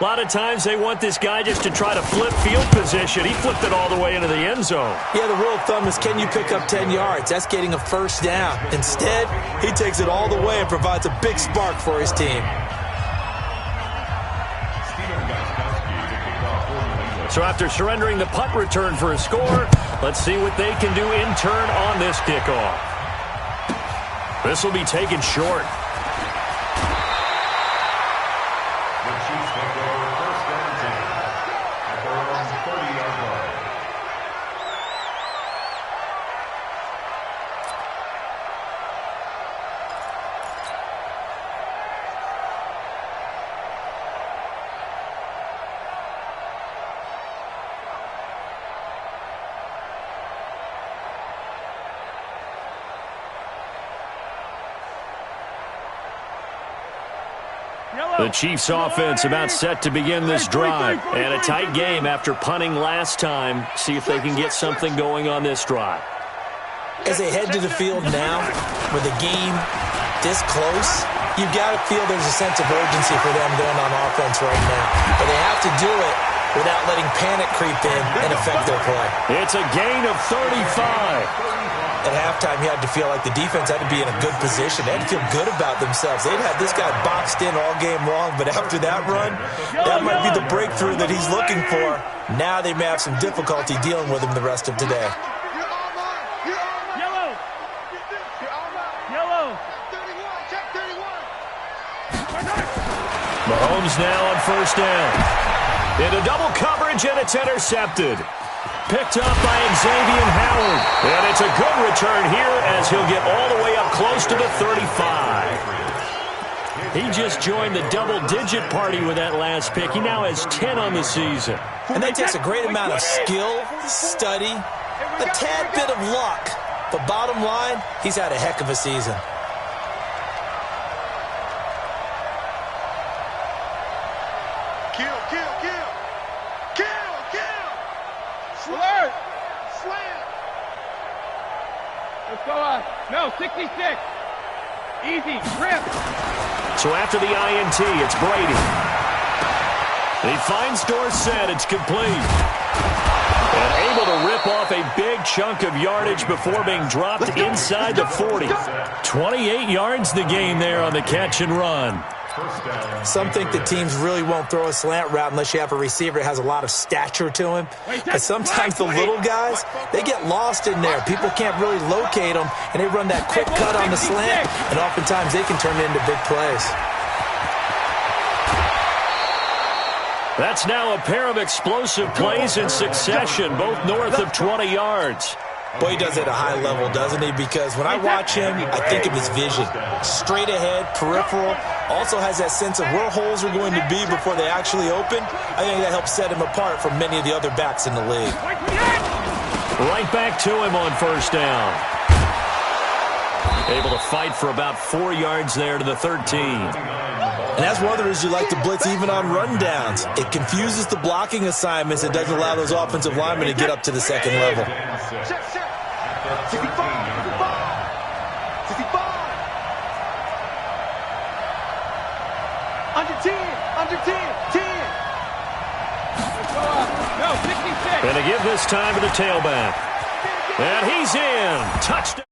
A lot of times they want this guy just to try to flip field position. He flipped it all the way into the end zone. Yeah, the rule of thumb is, can you pick up 10 yards? That's getting a first down. Instead, he takes it all the way and provides a big spark for his team. So after surrendering the punt return for a score, let's see what they can do in turn on this kickoff. This will be taken short. The Chiefs offense about set to begin this drive. And a tight game after punting last time. See if they can get something going on this drive. As they head to the field now, with the game this close, you've got to feel there's a sense of urgency for them going on offense right now. But they have to do it without letting panic creep in and affect their play. It's a gain of 35. At halftime, you had to feel like the defense had to be in a good position. They had to feel good about themselves. They'd had this guy boxed in all game long, but after that run, that might be the breakthrough that he's looking for. Now they may have some difficulty dealing with him the rest of today. Mahomes now on first down. Into double coverage, and it's intercepted. Picked up by Xavier Howard. And it's a good return here as he'll get all the way up close to the 35. He just joined the double-digit party with that last pick. He now has 10 on the season. And that takes a great amount of skill, study, a tad bit of luck. But bottom line, he's had a heck of a season. No, 66. Easy, rip. So after the INT, it's Brady. He finds Dorsett. It's complete. And able to rip off a big chunk of yardage before being dropped inside the 40. 28 yards the gain there on the catch and run. Some think that teams really won't throw a slant route unless you have a receiver that has a lot of stature to him. But sometimes the little guys, they get lost in there. People can't really locate them, and they run that quick cut on the slant, and oftentimes they can turn it into big plays. That's now a pair of explosive plays in succession, both north of 20 yards. Boy, he does it at a high level, doesn't he? Because when I watch him, I think of his vision. Straight ahead, peripheral. Also has that sense of where holes are going to be before they actually open. I think that helps set him apart from many of the other backs in the league. Right back to him on first down. Able to fight for about 4 yards there to the 13. And that's one of the reasons you like to blitz even on rundowns. It confuses the blocking assignments. It doesn't allow those offensive linemen to get up to the second level. Under 10, 10. No, 66. Going to give this time to the tailback. And he's in. Touchdown.